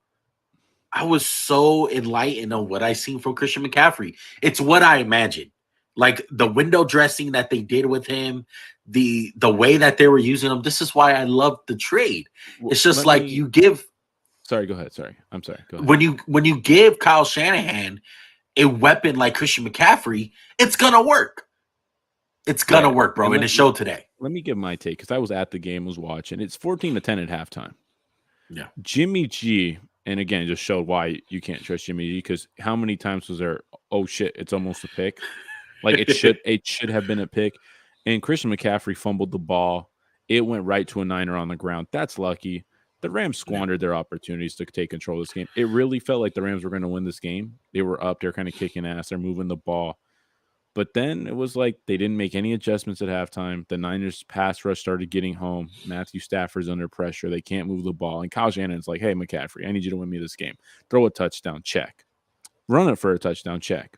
enlightened on what I seen from Christian McCaffrey. It's what I imagined. Like the window dressing that they did with him, the way that they were using him. This is why I love the trade. It's just you give. Sorry, go ahead. Sorry, I'm sorry. Go ahead. When you give Kyle Shanahan a weapon like Christian McCaffrey, it's gonna work. It's gonna work, bro. And it showed today. Let me give my take because I was at the game, was watching. It's 14-10 at halftime. Yeah, Jimmy G. And again, it just showed why you can't trust Jimmy G because how many times was there, oh shit, it's almost a pick. Like it should have been a pick. And Christian McCaffrey fumbled the ball. It went right to a Niner on the ground. That's lucky. The Rams squandered their opportunities to take control of this game. It really felt like the Rams were going to win this game. They were up. They're kind of kicking ass. They're moving the ball. But then it was like they didn't make any adjustments at halftime. The Niners pass rush started getting home. Matthew Stafford's under pressure. They can't move the ball. And Kyle Shanahan's like, hey, McCaffrey, I need you to win me this game. Throw a touchdown, check. Run it for a touchdown, check.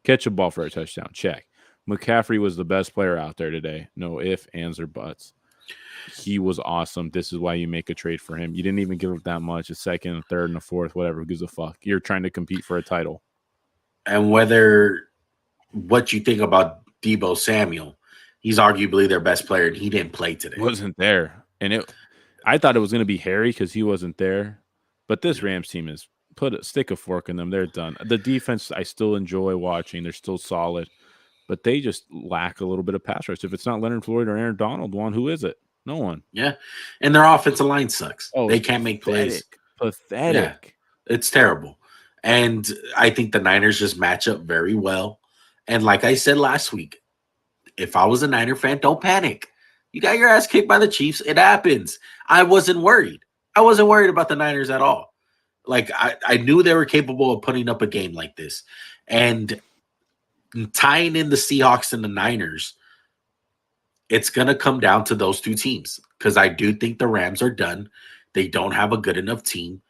Catch a ball for a touchdown, check. McCaffrey was the best player out there today. No ifs, ands, or buts. He was awesome. This is why you make a trade for him. You didn't even give up that much. A second, a third, and a fourth, whatever. Who gives a fuck? You're trying to compete for a title. And what you think about Deebo Samuel, he's arguably their best player, and he didn't play today. Wasn't there. And I thought it was going to be Harry because he wasn't there. But this Rams team is stick a fork in them. They're done. The defense I still enjoy watching. They're still solid. But they just lack a little bit of pass rush. If it's not Leonard Floyd or Aaron Donald, who is it? No one. Yeah. And their offensive line sucks. Oh, they can't make plays. Pathetic. Yeah, it's terrible. And I think the Niners just match up very well. And like I said last week, if I was a Niner fan, don't panic. You got your ass kicked by the Chiefs. It happens. I wasn't worried. I wasn't worried about the Niners at all. Like, I knew they were capable of putting up a game like this. And tying in the Seahawks and the Niners, it's going to come down to those two teams because I do think the Rams are done. They don't have a good enough team.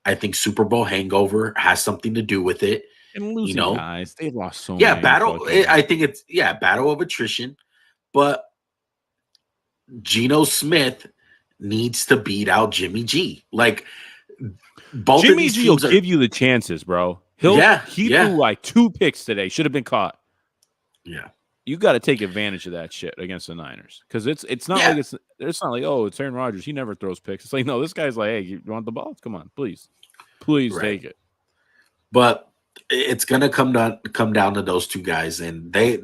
I think Super Bowl hangover has something to do with it. And losing guys, they've lost so many. I think it's battle of attrition. But Geno Smith needs to beat out Jimmy G. Like both Jimmy of these G will teams give you the chances, bro. He threw like 2 picks today. Should have been caught. Yeah. You got to take advantage of that shit against the Niners because it's not like it's not like, oh, it's Aaron Rodgers. He never throws picks. It's like, no, this guy's like, hey, you want the ball? Come on, please take it. But it's gonna come down to those two guys, and they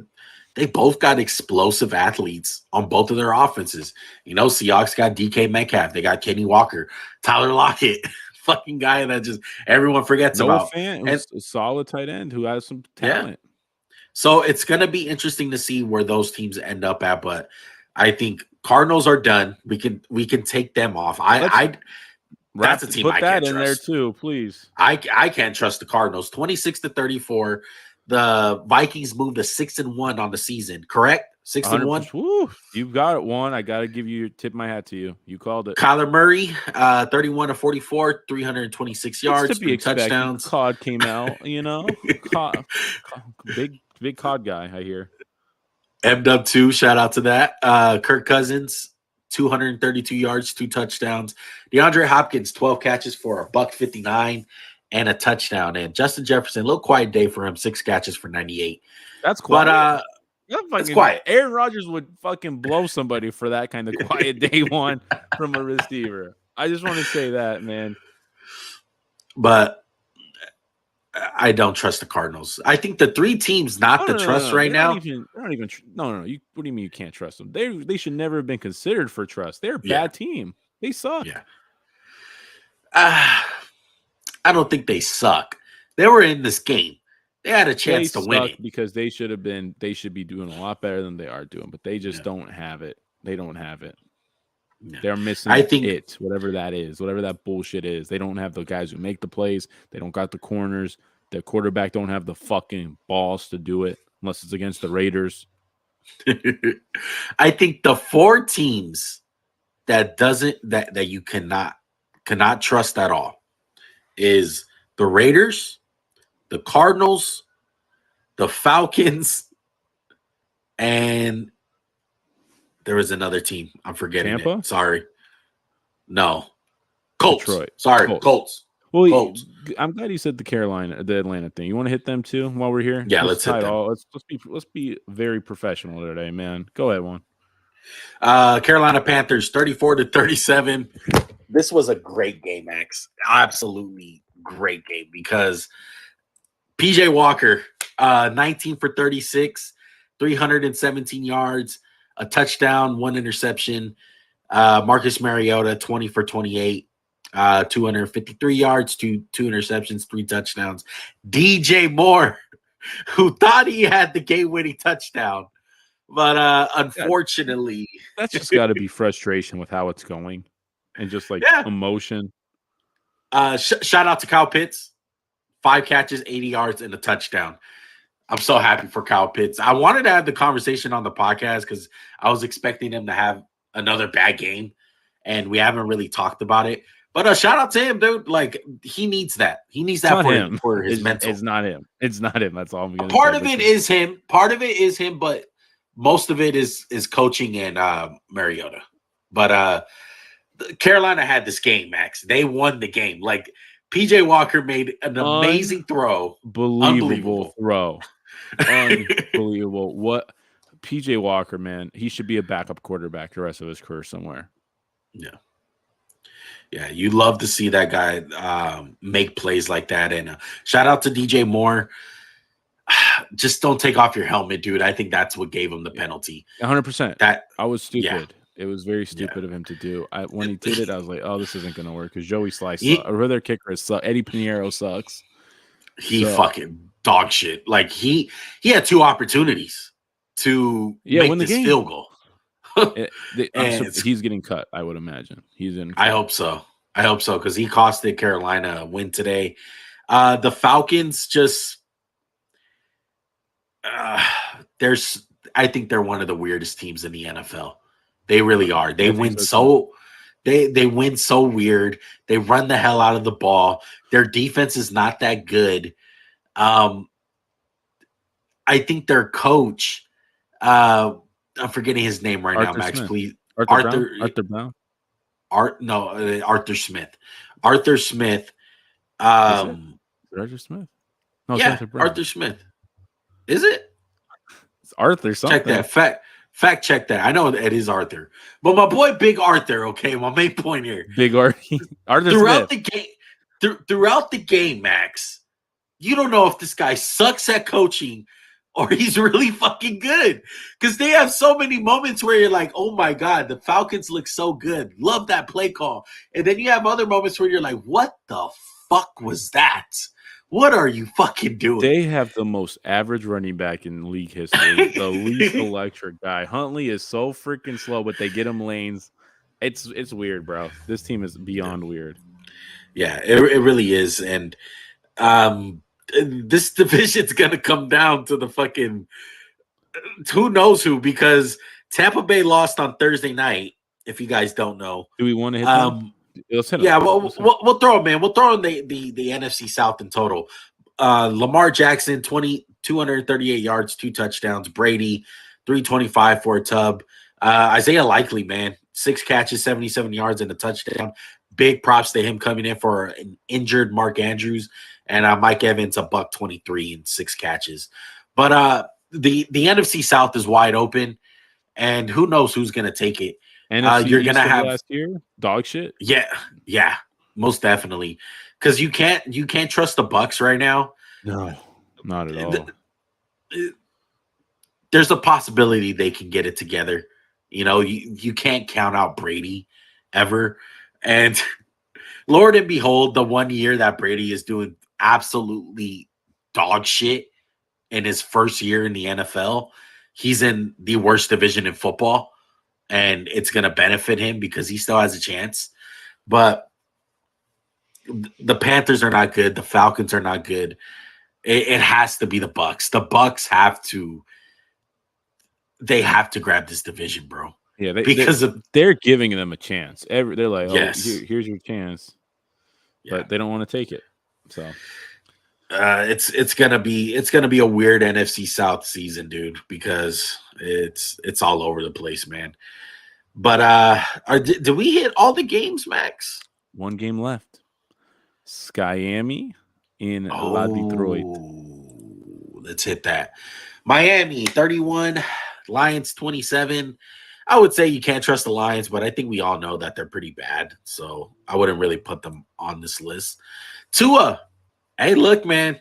both got explosive athletes on both of their offenses. You know, Seahawks got DK Metcalf, they got Kenny Walker, Tyler Lockett, fucking guy that just everyone forgets about. And a solid tight end who has some talent. Yeah. So it's gonna be interesting to see where those teams end up at, but I think Cardinals are done. We can take them off. That's a team I can't trust. Put that in there too, please. I can't trust the Cardinals. 26-34. The Vikings moved to 6-1 on the season. Correct? 6-1. You got it. One. I got to give you tip my hat to you. You called it. Kyler Murray, 31-44, 326 yards, 3 touchdowns. COD came out. You know, big COD guy. I hear. M-Dub2, shout out to that. Kirk Cousins, 232 yards, 2 touchdowns. DeAndre Hopkins, 12 catches for $159 and a touchdown. And Justin Jefferson, a little quiet day for him, 6 catches for 98. That's quiet. That's quiet. Aaron Rodgers would fucking blow somebody for that kind of quiet day one from a receiver. I just want to say that, man. But I don't trust the Cardinals. I think the 3 teams not to trust right now. What do you mean you can't trust them? They should never have been considered for trust. They're a bad team. They suck. Yeah. I don't think they suck. They were in this game. They had a chance to win it because they should be doing a lot better than they are doing, but they just Yeah. don't have it. They don't have it. Yeah. They're missing whatever that is, whatever that bullshit is. They don't have the guys who make the plays. They don't got the corners. The quarterback don't have the fucking balls to do it unless it's against the Raiders. I think the 4 teams that you cannot trust at all is the Raiders, the Cardinals, the Falcons, and there was another team. I'm forgetting Tampa? it. Sorry. No. Colts. Detroit. Sorry, Colts. Well, Colts. I'm glad you said the Atlanta thing. You want to hit them too while we're here? Yeah, let's hit them. Let's be very professional today, man. Go ahead, Juan. Carolina Panthers 34-37. This was a great game, Max. Absolutely great game because PJ Walker, 19 for 36, 317 yards, a touchdown, 1 interception. Marcus Mariota, 20 for 28, 253 yards, two interceptions, 3 touchdowns. DJ Moore, who thought he had the game-winning touchdown, but unfortunately, that's just got to be frustration with how it's going, and just like emotion. Shout out to Kyle Pitts, 5 catches, 80 yards, and a touchdown. I'm so happy for Kyle Pitts. I wanted to have the conversation on the podcast because I was expecting him to have another bad game, and we haven't really talked about it. But shout out to him, dude. Like, he needs that. He needs that for his mental. It's not him. It's not him. That's all I'm going to say. Part of it is him. Part of it is him, but most of it is coaching and Mariota. But Carolina had this game, Max. They won the game. Like, PJ Walker made an amazing throw. Unbelievable throw. Unbelievable. What PJ Walker, man, he should be a backup quarterback the rest of his career somewhere. Yeah. Yeah, you love to see that guy make plays like that. And shout out to DJ Moore. Just don't take off your helmet, dude. I think that's what gave him the penalty. 100%. That I was stupid. Yeah. It was very stupid of him to do. When he did it, I was like, "Oh, this isn't going to work." Because Joey Slice, or their kicker sucks. Eddie Pinheiro sucks. He fucking dog shit. Like he had 2 opportunities to make this field goal. He's getting cut, I would imagine. He's in. I hope so because he costed Carolina a win today. The Falcons just I think they're one of the weirdest teams in the NFL. They really are. They win so weird. They run the hell out of the ball. Their defense is not that good. I think their coach, I'm forgetting his name right now, Max. Smith. Please, Arthur Brown. Arthur Smith. Arthur Smith. Arthur Smith. No, yeah, Arthur Smith. Is it? It's Arthur something. Check that. Fact check that. I know it is Arthur, but my boy Big Arthur. Okay, my main point here. Big Arthur. Throughout the game, Max, you don't know if this guy sucks at coaching or he's really fucking good. Because they have so many moments where you're like, oh my God, the Falcons look so good. Love that play call. And then you have other moments where you're like, what the fuck was that? What are you fucking doing? They have the most average running back in league history. The least electric guy. Huntley is so freaking slow, but they get him lanes. It's weird, bro. This team is beyond weird. Yeah, it really is. And this division's gonna come down to the fucking who knows who, because Tampa Bay lost on Thursday night. If you guys don't know, do we want to hit them? Yeah, we'll throw them in. We'll throw in the NFC South in total. Lamar Jackson, 238 yards, 2 touchdowns. Brady, 325 for a tub. Isaiah Likely, man, 6 catches, 77 yards, and a touchdown. Big props to him coming in for an injured Mark Andrews. And Mike Evans, $123 and 6 catches. But the NFC South is wide open, and who knows who's going to take it. NFC you're going to have last year dog shit. Yeah, most definitely. Because you can't trust the Bucks right now. No, not at all. There's a possibility they can get it together. You know, you can't count out Brady ever. And Lord and behold, the 1 year that Brady is doing absolutely dog shit in his first year in the NFL, he's in the worst division in football, and it's going to benefit him because he still has a chance. But the Panthers are not good. The Falcons are not good. It has to be the Bucs. The Bucs have to grab this division, bro. Yeah, they're giving them a chance. They're like, yes. here's your chance, but they don't want to take it. So it's gonna be a weird NFC South season, dude, because it's all over the place, man. But did we hit all the games, Max? One game left. Skyami in La Detroit. Let's hit that. Miami 31, Lions 27. I would say you can't trust the Lions, but I think we all know that they're pretty bad, so I wouldn't really put them on this list. Tua, hey, look, man,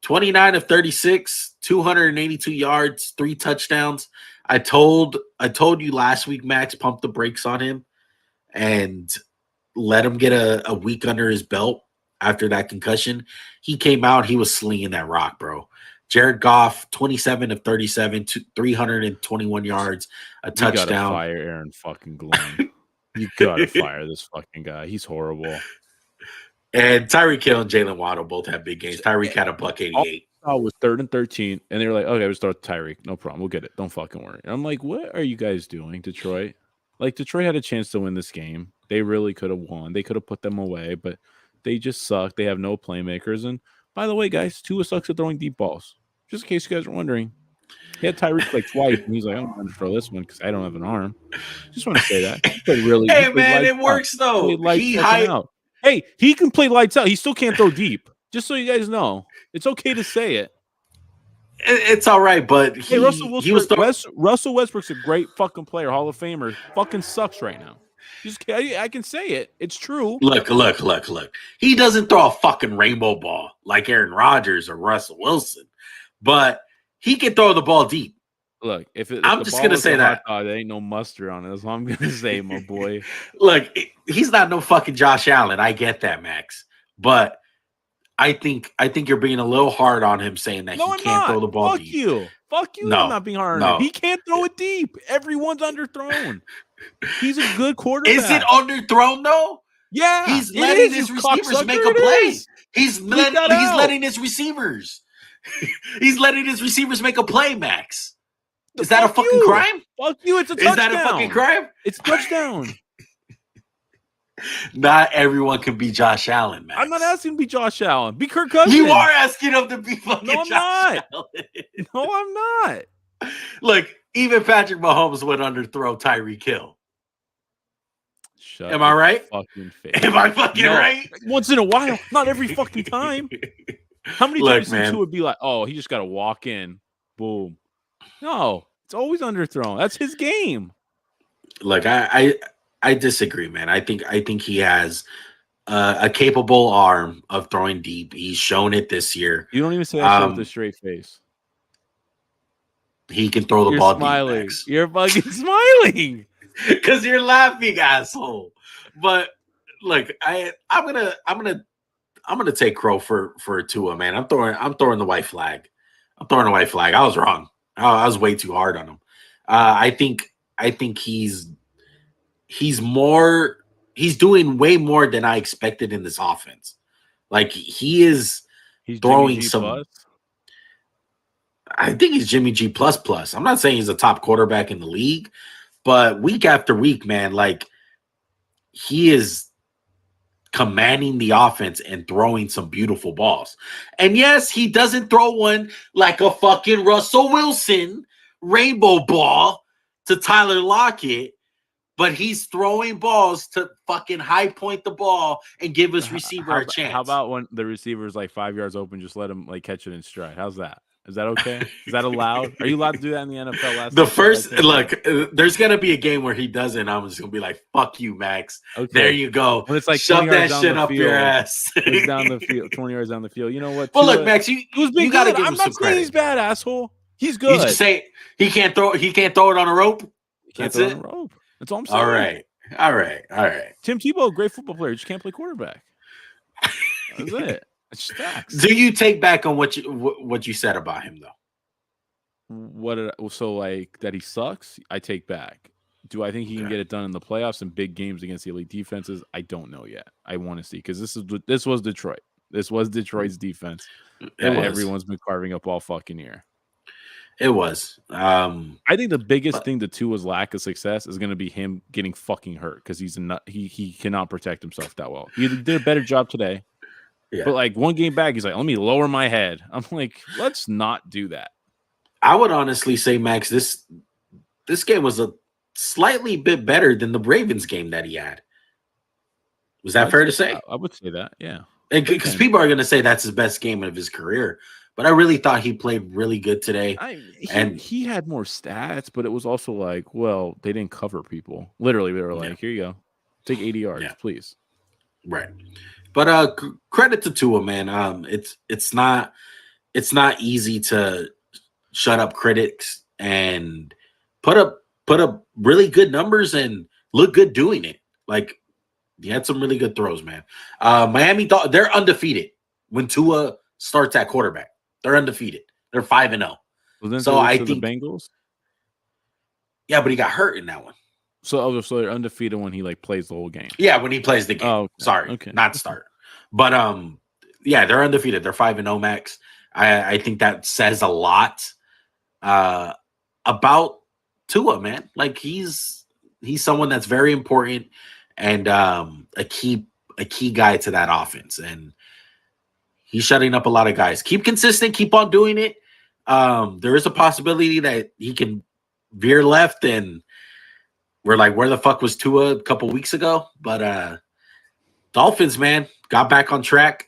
29 of 36, 282 yards, 3 touchdowns. I told you last week, Max, pump the brakes on him and let him get a week under his belt after that concussion. He came out, he was slinging that rock, bro. Jared Goff, 27 of 37, 321 yards, a touchdown. You gotta fire Aaron fucking Glenn. You gotta fire this fucking guy. He's horrible. And Tyreek Hill and Jalen Waddle both have big games. Tyreek had a $188. All was 3rd and 13, and they were like, okay, we'll start Tyreek. No problem. We'll get it. Don't fucking worry. And I'm like, what are you guys doing, Detroit? Like, Detroit had a chance to win this game. They really could have won. They could have put them away, but they just suck. They have no playmakers. And by the way, guys, Tua sucks at throwing deep balls. Just in case you guys are wondering. He had Tyreek like twice, and he's like, I'm going to throw this one because I don't have an arm. Just want to say that. Hey, man, it works, though. Hey, he can play lights out. He still can't throw deep. Just so you guys know. It's okay to say it. It's all right, but Russell Westbrook's a great fucking player, Hall of Famer. Fucking sucks right now. I can say it. It's true. Look. He doesn't throw a fucking rainbow ball like Aaron Rodgers or Russell Wilson, but he can throw the ball deep. Look, I'm just gonna say that there ain't no mustard on it. That's what I'm gonna say, my boy. Look, he's not no fucking Josh Allen. I get that, Max, but I think you're being a little hard on him saying that he can't throw the ball deep. Fuck you. I'm not being hard on him. He can't throw it deep. Everyone's underthrown. He's a good quarterback. Is it underthrown though? Yeah, he's letting his receivers make a play. He's letting his receivers. He's letting his receivers make a play, Max. Is that a fucking crime? Fuck you. It's a touchdown. Is that a fucking crime? It's a touchdown. Not everyone can be Josh Allen, Max. I'm not asking to be Josh Allen. Be Kirk Cousins. You are asking him to be fucking Josh Allen. No, I'm not. Look, even Patrick Mahomes would underthrow Tyreek Hill. Am I right? Fucking face. Am I fucking right? Once in a while, not every fucking time. How many times you would be like, oh, he just got to walk in, boom. No, it's always underthrown. That's his game. Look, I disagree, man. I think he has a capable arm of throwing deep. He's shown it this year. You don't even say that with a straight face. He can throw the ball smiling. deep. You're fucking smiling because you're laughing, asshole. But look, I'm gonna take Crow for Tua, man. I'm throwing the white flag. I was wrong. I was way too hard on him. I think he's doing way more than I expected in this offense. Like he's throwing some. I think he's Jimmy G plus. I'm not saying he's a top quarterback in the league, but week after week, man, like he is commanding the offense and throwing some beautiful balls. And yes, he doesn't throw one like a fucking Russell Wilson rainbow ball to Tyler Lockett, but he's throwing balls to fucking high point the ball and give his receiver a chance. How about when the receiver's like 5 yards open, just let him like catch it in stride? How's that? Is that okay? Is that allowed? Are you allowed to do that in the NFL? There's gonna be a game where he doesn't. I'm just gonna be like, "Fuck you, Max." Okay. There you go. When it's like shove that shit up your ass. It's down the field, 20 yards down the field. You know what? Well, look, Max, you gotta give him some credit. I'm not saying he's bad, asshole. He's good. You just say he can't throw it on a rope. He can't throw it on a rope. That's all I'm saying. All right. All right. Tim Tebow, great football player, just can't play quarterback. That's it. It's facts. Do you take back on what you said about him though? So like that he sucks? I take back. Do I think he can get it done in the playoffs and big games against the elite defenses? I don't know yet. I want to see because this was Detroit. This was Detroit's defense that everyone's been carving up all fucking year. It was. I think the biggest thing to Tua's lack of success is going to be him getting fucking hurt because he cannot protect himself that well. He did a better job today, but like one game back, he's like, let me lower my head. I'm like, let's not do that. I would honestly say, Max, this game was a slightly bit better than the Ravens game that he had. Was that fair to say? I would say that, yeah. Because people are going to say that's his best game of his career. But I really thought he played really good today. He had more stats, but it was also like, well, they didn't cover people. Literally, they were like, here you go. Take 80 yards, please. Right. But credit to Tua, man. It's not easy to shut up critics and put up really good numbers and look good doing it. Like, he had some really good throws, man. Miami, they're undefeated when Tua starts at quarterback. They're undefeated. They're 5-0. So I think the Bengals. Yeah, but he got hurt in that one. So they're undefeated when he like plays the whole game. Yeah, when he plays the game. Oh, okay. Sorry, not start. But yeah, they're undefeated. They're 5-0, Max. I think that says a lot about Tua, man. Like he's someone that's very important and a key guy to that offense. And he's shutting up a lot of guys. Keep consistent. Keep on doing it. There is a possibility that he can veer left, and we're like, where the fuck was Tua a couple weeks ago? But Dolphins, man, got back on track.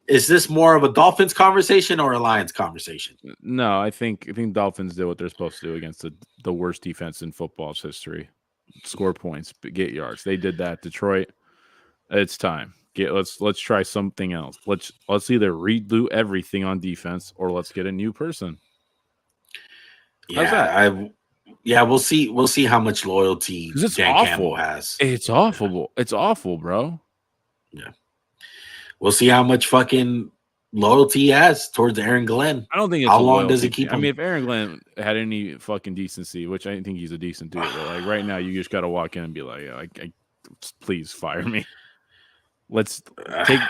Is this more of a Dolphins conversation or a Lions conversation? No, I think Dolphins did what they're supposed to do against the worst defense in football's history. Score points, get yards. They did that. Detroit, it's time. Let's try something else. Let's either redo everything on defense or let's get a new person. Yeah, we'll see how much loyalty Dan Campbell has. It's awful. It's awful, bro. Yeah. We'll see how much fucking loyalty he has towards Aaron Glenn. I don't think it's how long does it keep him? I mean, if Aaron Glenn had any fucking decency, which I think he's a decent dude, but like right now you just got to walk in and be like, please fire me. Let's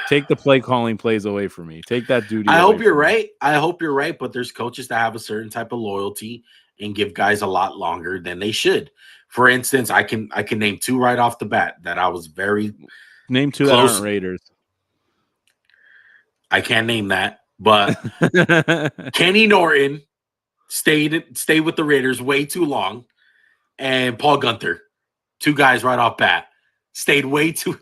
take the play calling plays away from me. Take that duty. I hope you're right. I hope you're right. But there's coaches that have a certain type of loyalty and give guys a lot longer than they should. For instance, I can name two right off the bat that I was very name two close. That aren't Raiders. I can't name that, but Kenny Norton stayed with the Raiders way too long, and Paul Gunther, two guys right off bat. Stayed way too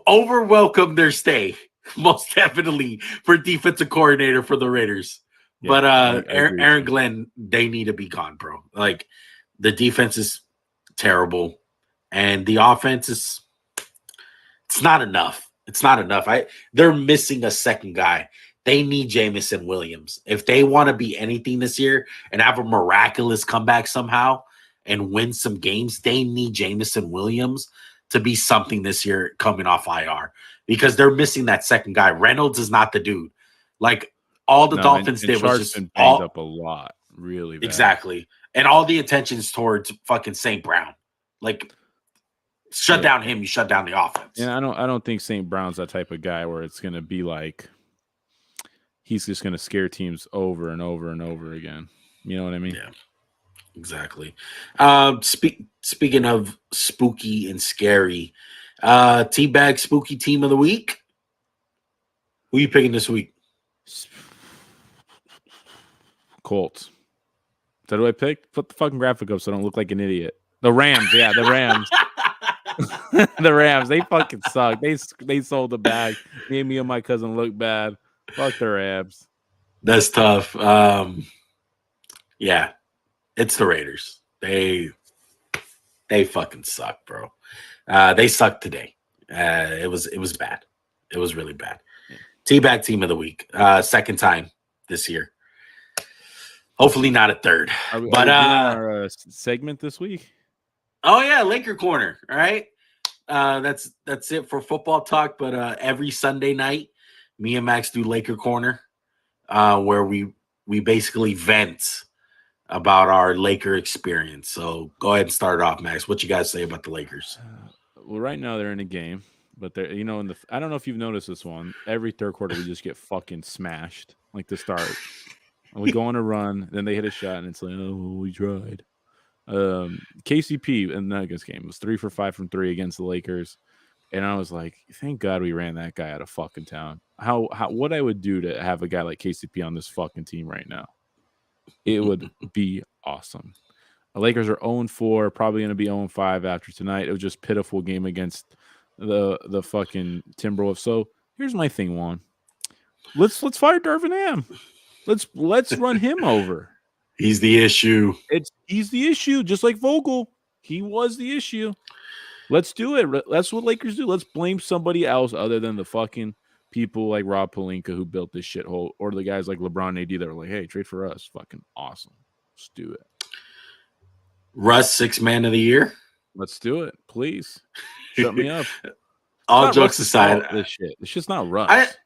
overwhelmed their stay, most definitely for defensive coordinator for the Raiders. Yeah, but Aaron Glenn, they need to be gone, bro. Like the defense is terrible, and the offense is it's not enough. It's not enough. They're missing a second guy. They need Jamison Williams if they want to be anything this year and have a miraculous comeback somehow and win some games. They need Jamison Williams to be something this year coming off IR because they're missing that second guy. Reynolds is not the dude. Like all the Dolphins did was just been banged up a lot, really bad. Exactly. And all the attention's towards fucking St. Brown. Like shut down him, you shut down the offense. Yeah, I don't think St. Brown's that type of guy where it's gonna be like he's just gonna scare teams over and over and over again. You know what I mean? Yeah. Exactly. Speaking of spooky and scary, TeaBag spooky team of the week. Who are you picking this week? Colts. So who I pick? Put the fucking graphic up so I don't look like an idiot. The Rams, yeah, the Rams. The Rams, they fucking suck. They sold the bag. Made me and my cousin look bad. Fuck the Rams. That's tough. Yeah. It's the Raiders. They fucking suck, bro. They sucked today. It was bad. It was really bad. Yeah. TeaBag team of the week. Second time this year. Hopefully not a third. Are we doing our segment this week? Oh yeah, Laker Corner. All right. That's it for football talk. But every Sunday night, me and Max do Laker Corner, where we basically vent about our Laker experience. So go ahead and start off, Max. What you guys say about the Lakers? Well, right now they're in a game, but they're in the. I don't know if you've noticed this one. Every third quarter we just get fucking smashed, like to start. And we go on a run, then they hit a shot, and it's like, oh, we tried. KCP in the Nuggets game was 3 for 5 from 3 against the Lakers, and I was like, thank God we ran that guy out of fucking town. How what I would do to have a guy like KCP on this fucking team right now, it would be awesome. The Lakers are 0-4, probably going to be 0-5 after tonight. It was just pitiful game against the fucking Timberwolves. So here's my thing, Juan. Let's fire Darvin Ham. Let's run him over. He's the issue. He's the issue, just like Vogel. He was the issue. Let's do it. That's what Lakers do. Let's blame somebody else other than the fucking people like Rob Pelinka who built this shithole, or the guys like LeBron and AD that were like, hey, trade for us. Fucking awesome. Let's do it. Russ, 6th man of the year. Let's do it, please. Shut me up. All jokes aside, this shit. It's just not Russ.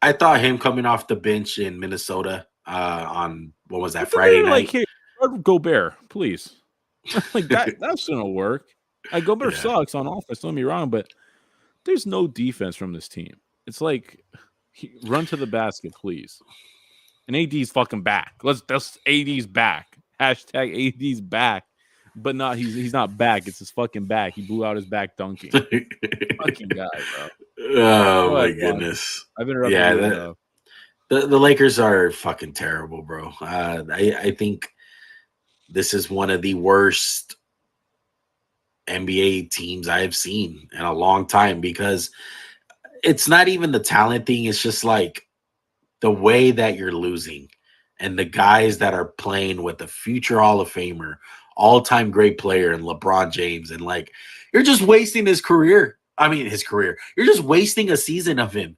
I thought him coming off the bench in Minnesota on what was that, Friday night? Like, hey, Gobert, please. Like that's gonna work. Gobert sucks on offense. Don't get me wrong, but there's no defense from this team. It's like run to the basket, please. And AD's fucking back. That's AD's back. Hashtag AD's back. But not he's not back. It's his fucking back. He blew out his back dunking. Fucking guy, bro. Oh my goodness. I've interrupted you. The Lakers are fucking terrible, bro. I think this is one of the worst NBA teams I have seen in a long time, because it's not even the talent thing. It's just like the way that you're losing, and the guys that are playing with the future Hall of Famer, all-time great player, and LeBron James, and like you're just wasting his career. I mean, his career. You're just wasting a season of him.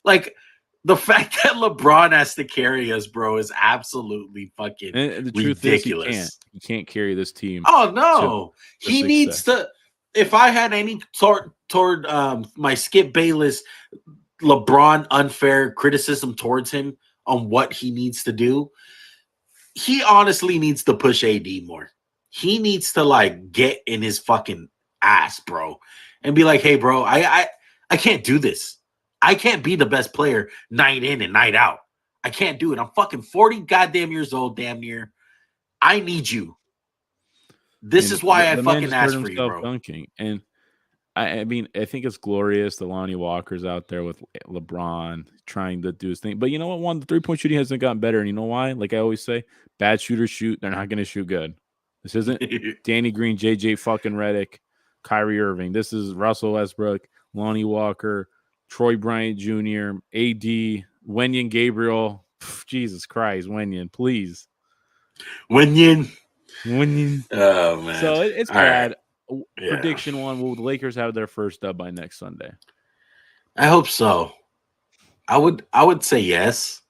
Like, the fact that LeBron has to carry us, bro, is absolutely fucking and the ridiculous. Truth is he can't carry this team. Oh no, he needs to. If I had any toward my Skip Bayless LeBron unfair criticism towards him on what he needs to do, he honestly needs to push AD more. He needs to like get in his fucking ass, bro, and be like, hey, bro, I can't do this. I can't be the best player night in and night out. I can't do it. I'm fucking 40 goddamn years old, damn near. I need you. This is why I fucking asked for you, bro. Dunking. And I mean, I think it's glorious that Lonnie Walker's out there with LeBron trying to do his thing. But you know what? One, the three-point shooting hasn't gotten better. And you know why? Like I always say, bad shooters shoot. They're not going to shoot good. This isn't Danny Green, JJ fucking Redick, Kyrie Irving. This is Russell Westbrook, Lonnie Walker, Troy Bryant Jr., AD, Wenyen Gabriel. Jesus Christ, Wenyen, please. Wenyen. Oh, man. So it's bad. Right. Prediction one, will the Lakers have their first dub by next Sunday? I hope so. I would say yes.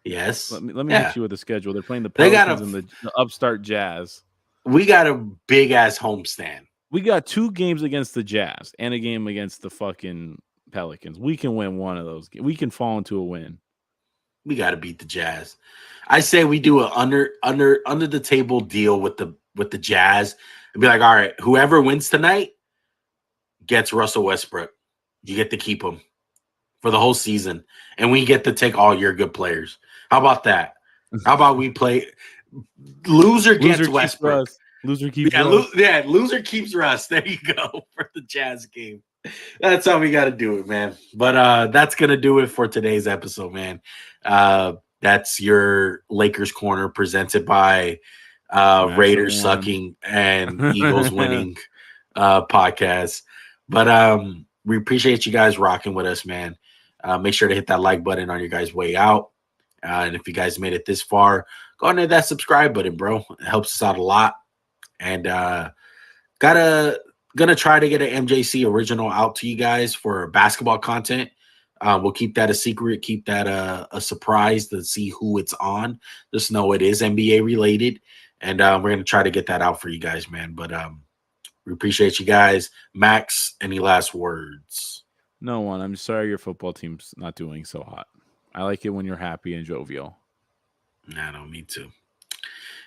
Yes. Let me hit you with the schedule. They're playing the Pelicans and the upstart Jazz. We got a big-ass homestand. We got 2 games against the Jazz and a game against the fucking Pelicans. We can win one of those. We can fall into a win. We got to beat the Jazz. I say we do a under the table deal with the Jazz and be like, all right, whoever wins tonight gets Russell Westbrook. You get to keep him for the whole season, and we get to take all your good players. How about that? How about we play loser gets Westbrook? Loser keeps Russ. Loser keeps Russ. There you go for the Jazz game. That's how we got to do it, man. But that's going to do it for today's episode, man. That's your Lakers Corner presented by Raiders sucking and Eagles winning podcast. But we appreciate you guys rocking with us, man. Make sure to hit that like button on your guys' way out. And if you guys made it this far, go on to that subscribe button, bro. It helps us out a lot. And gonna try to get an MJC original out to you guys for basketball content. We'll keep that a secret, keep that a surprise to see who it's on. Just know it is NBA related, and we're gonna try to get that out for you guys, man. But We appreciate you guys. Max, any last words? No one. I'm sorry your football team's not doing so hot. I like it when you're happy and jovial. No, me too.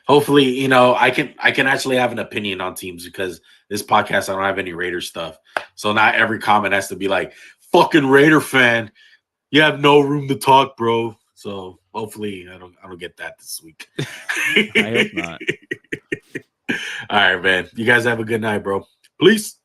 Hopefully, you know, I can actually have an opinion on teams because this podcast I don't have any Raider stuff. So not every comment has to be like, fucking Raider fan. You have no room to talk, bro. So hopefully I don't get that this week. I hope not. All right, man. You guys have a good night, bro. Peace.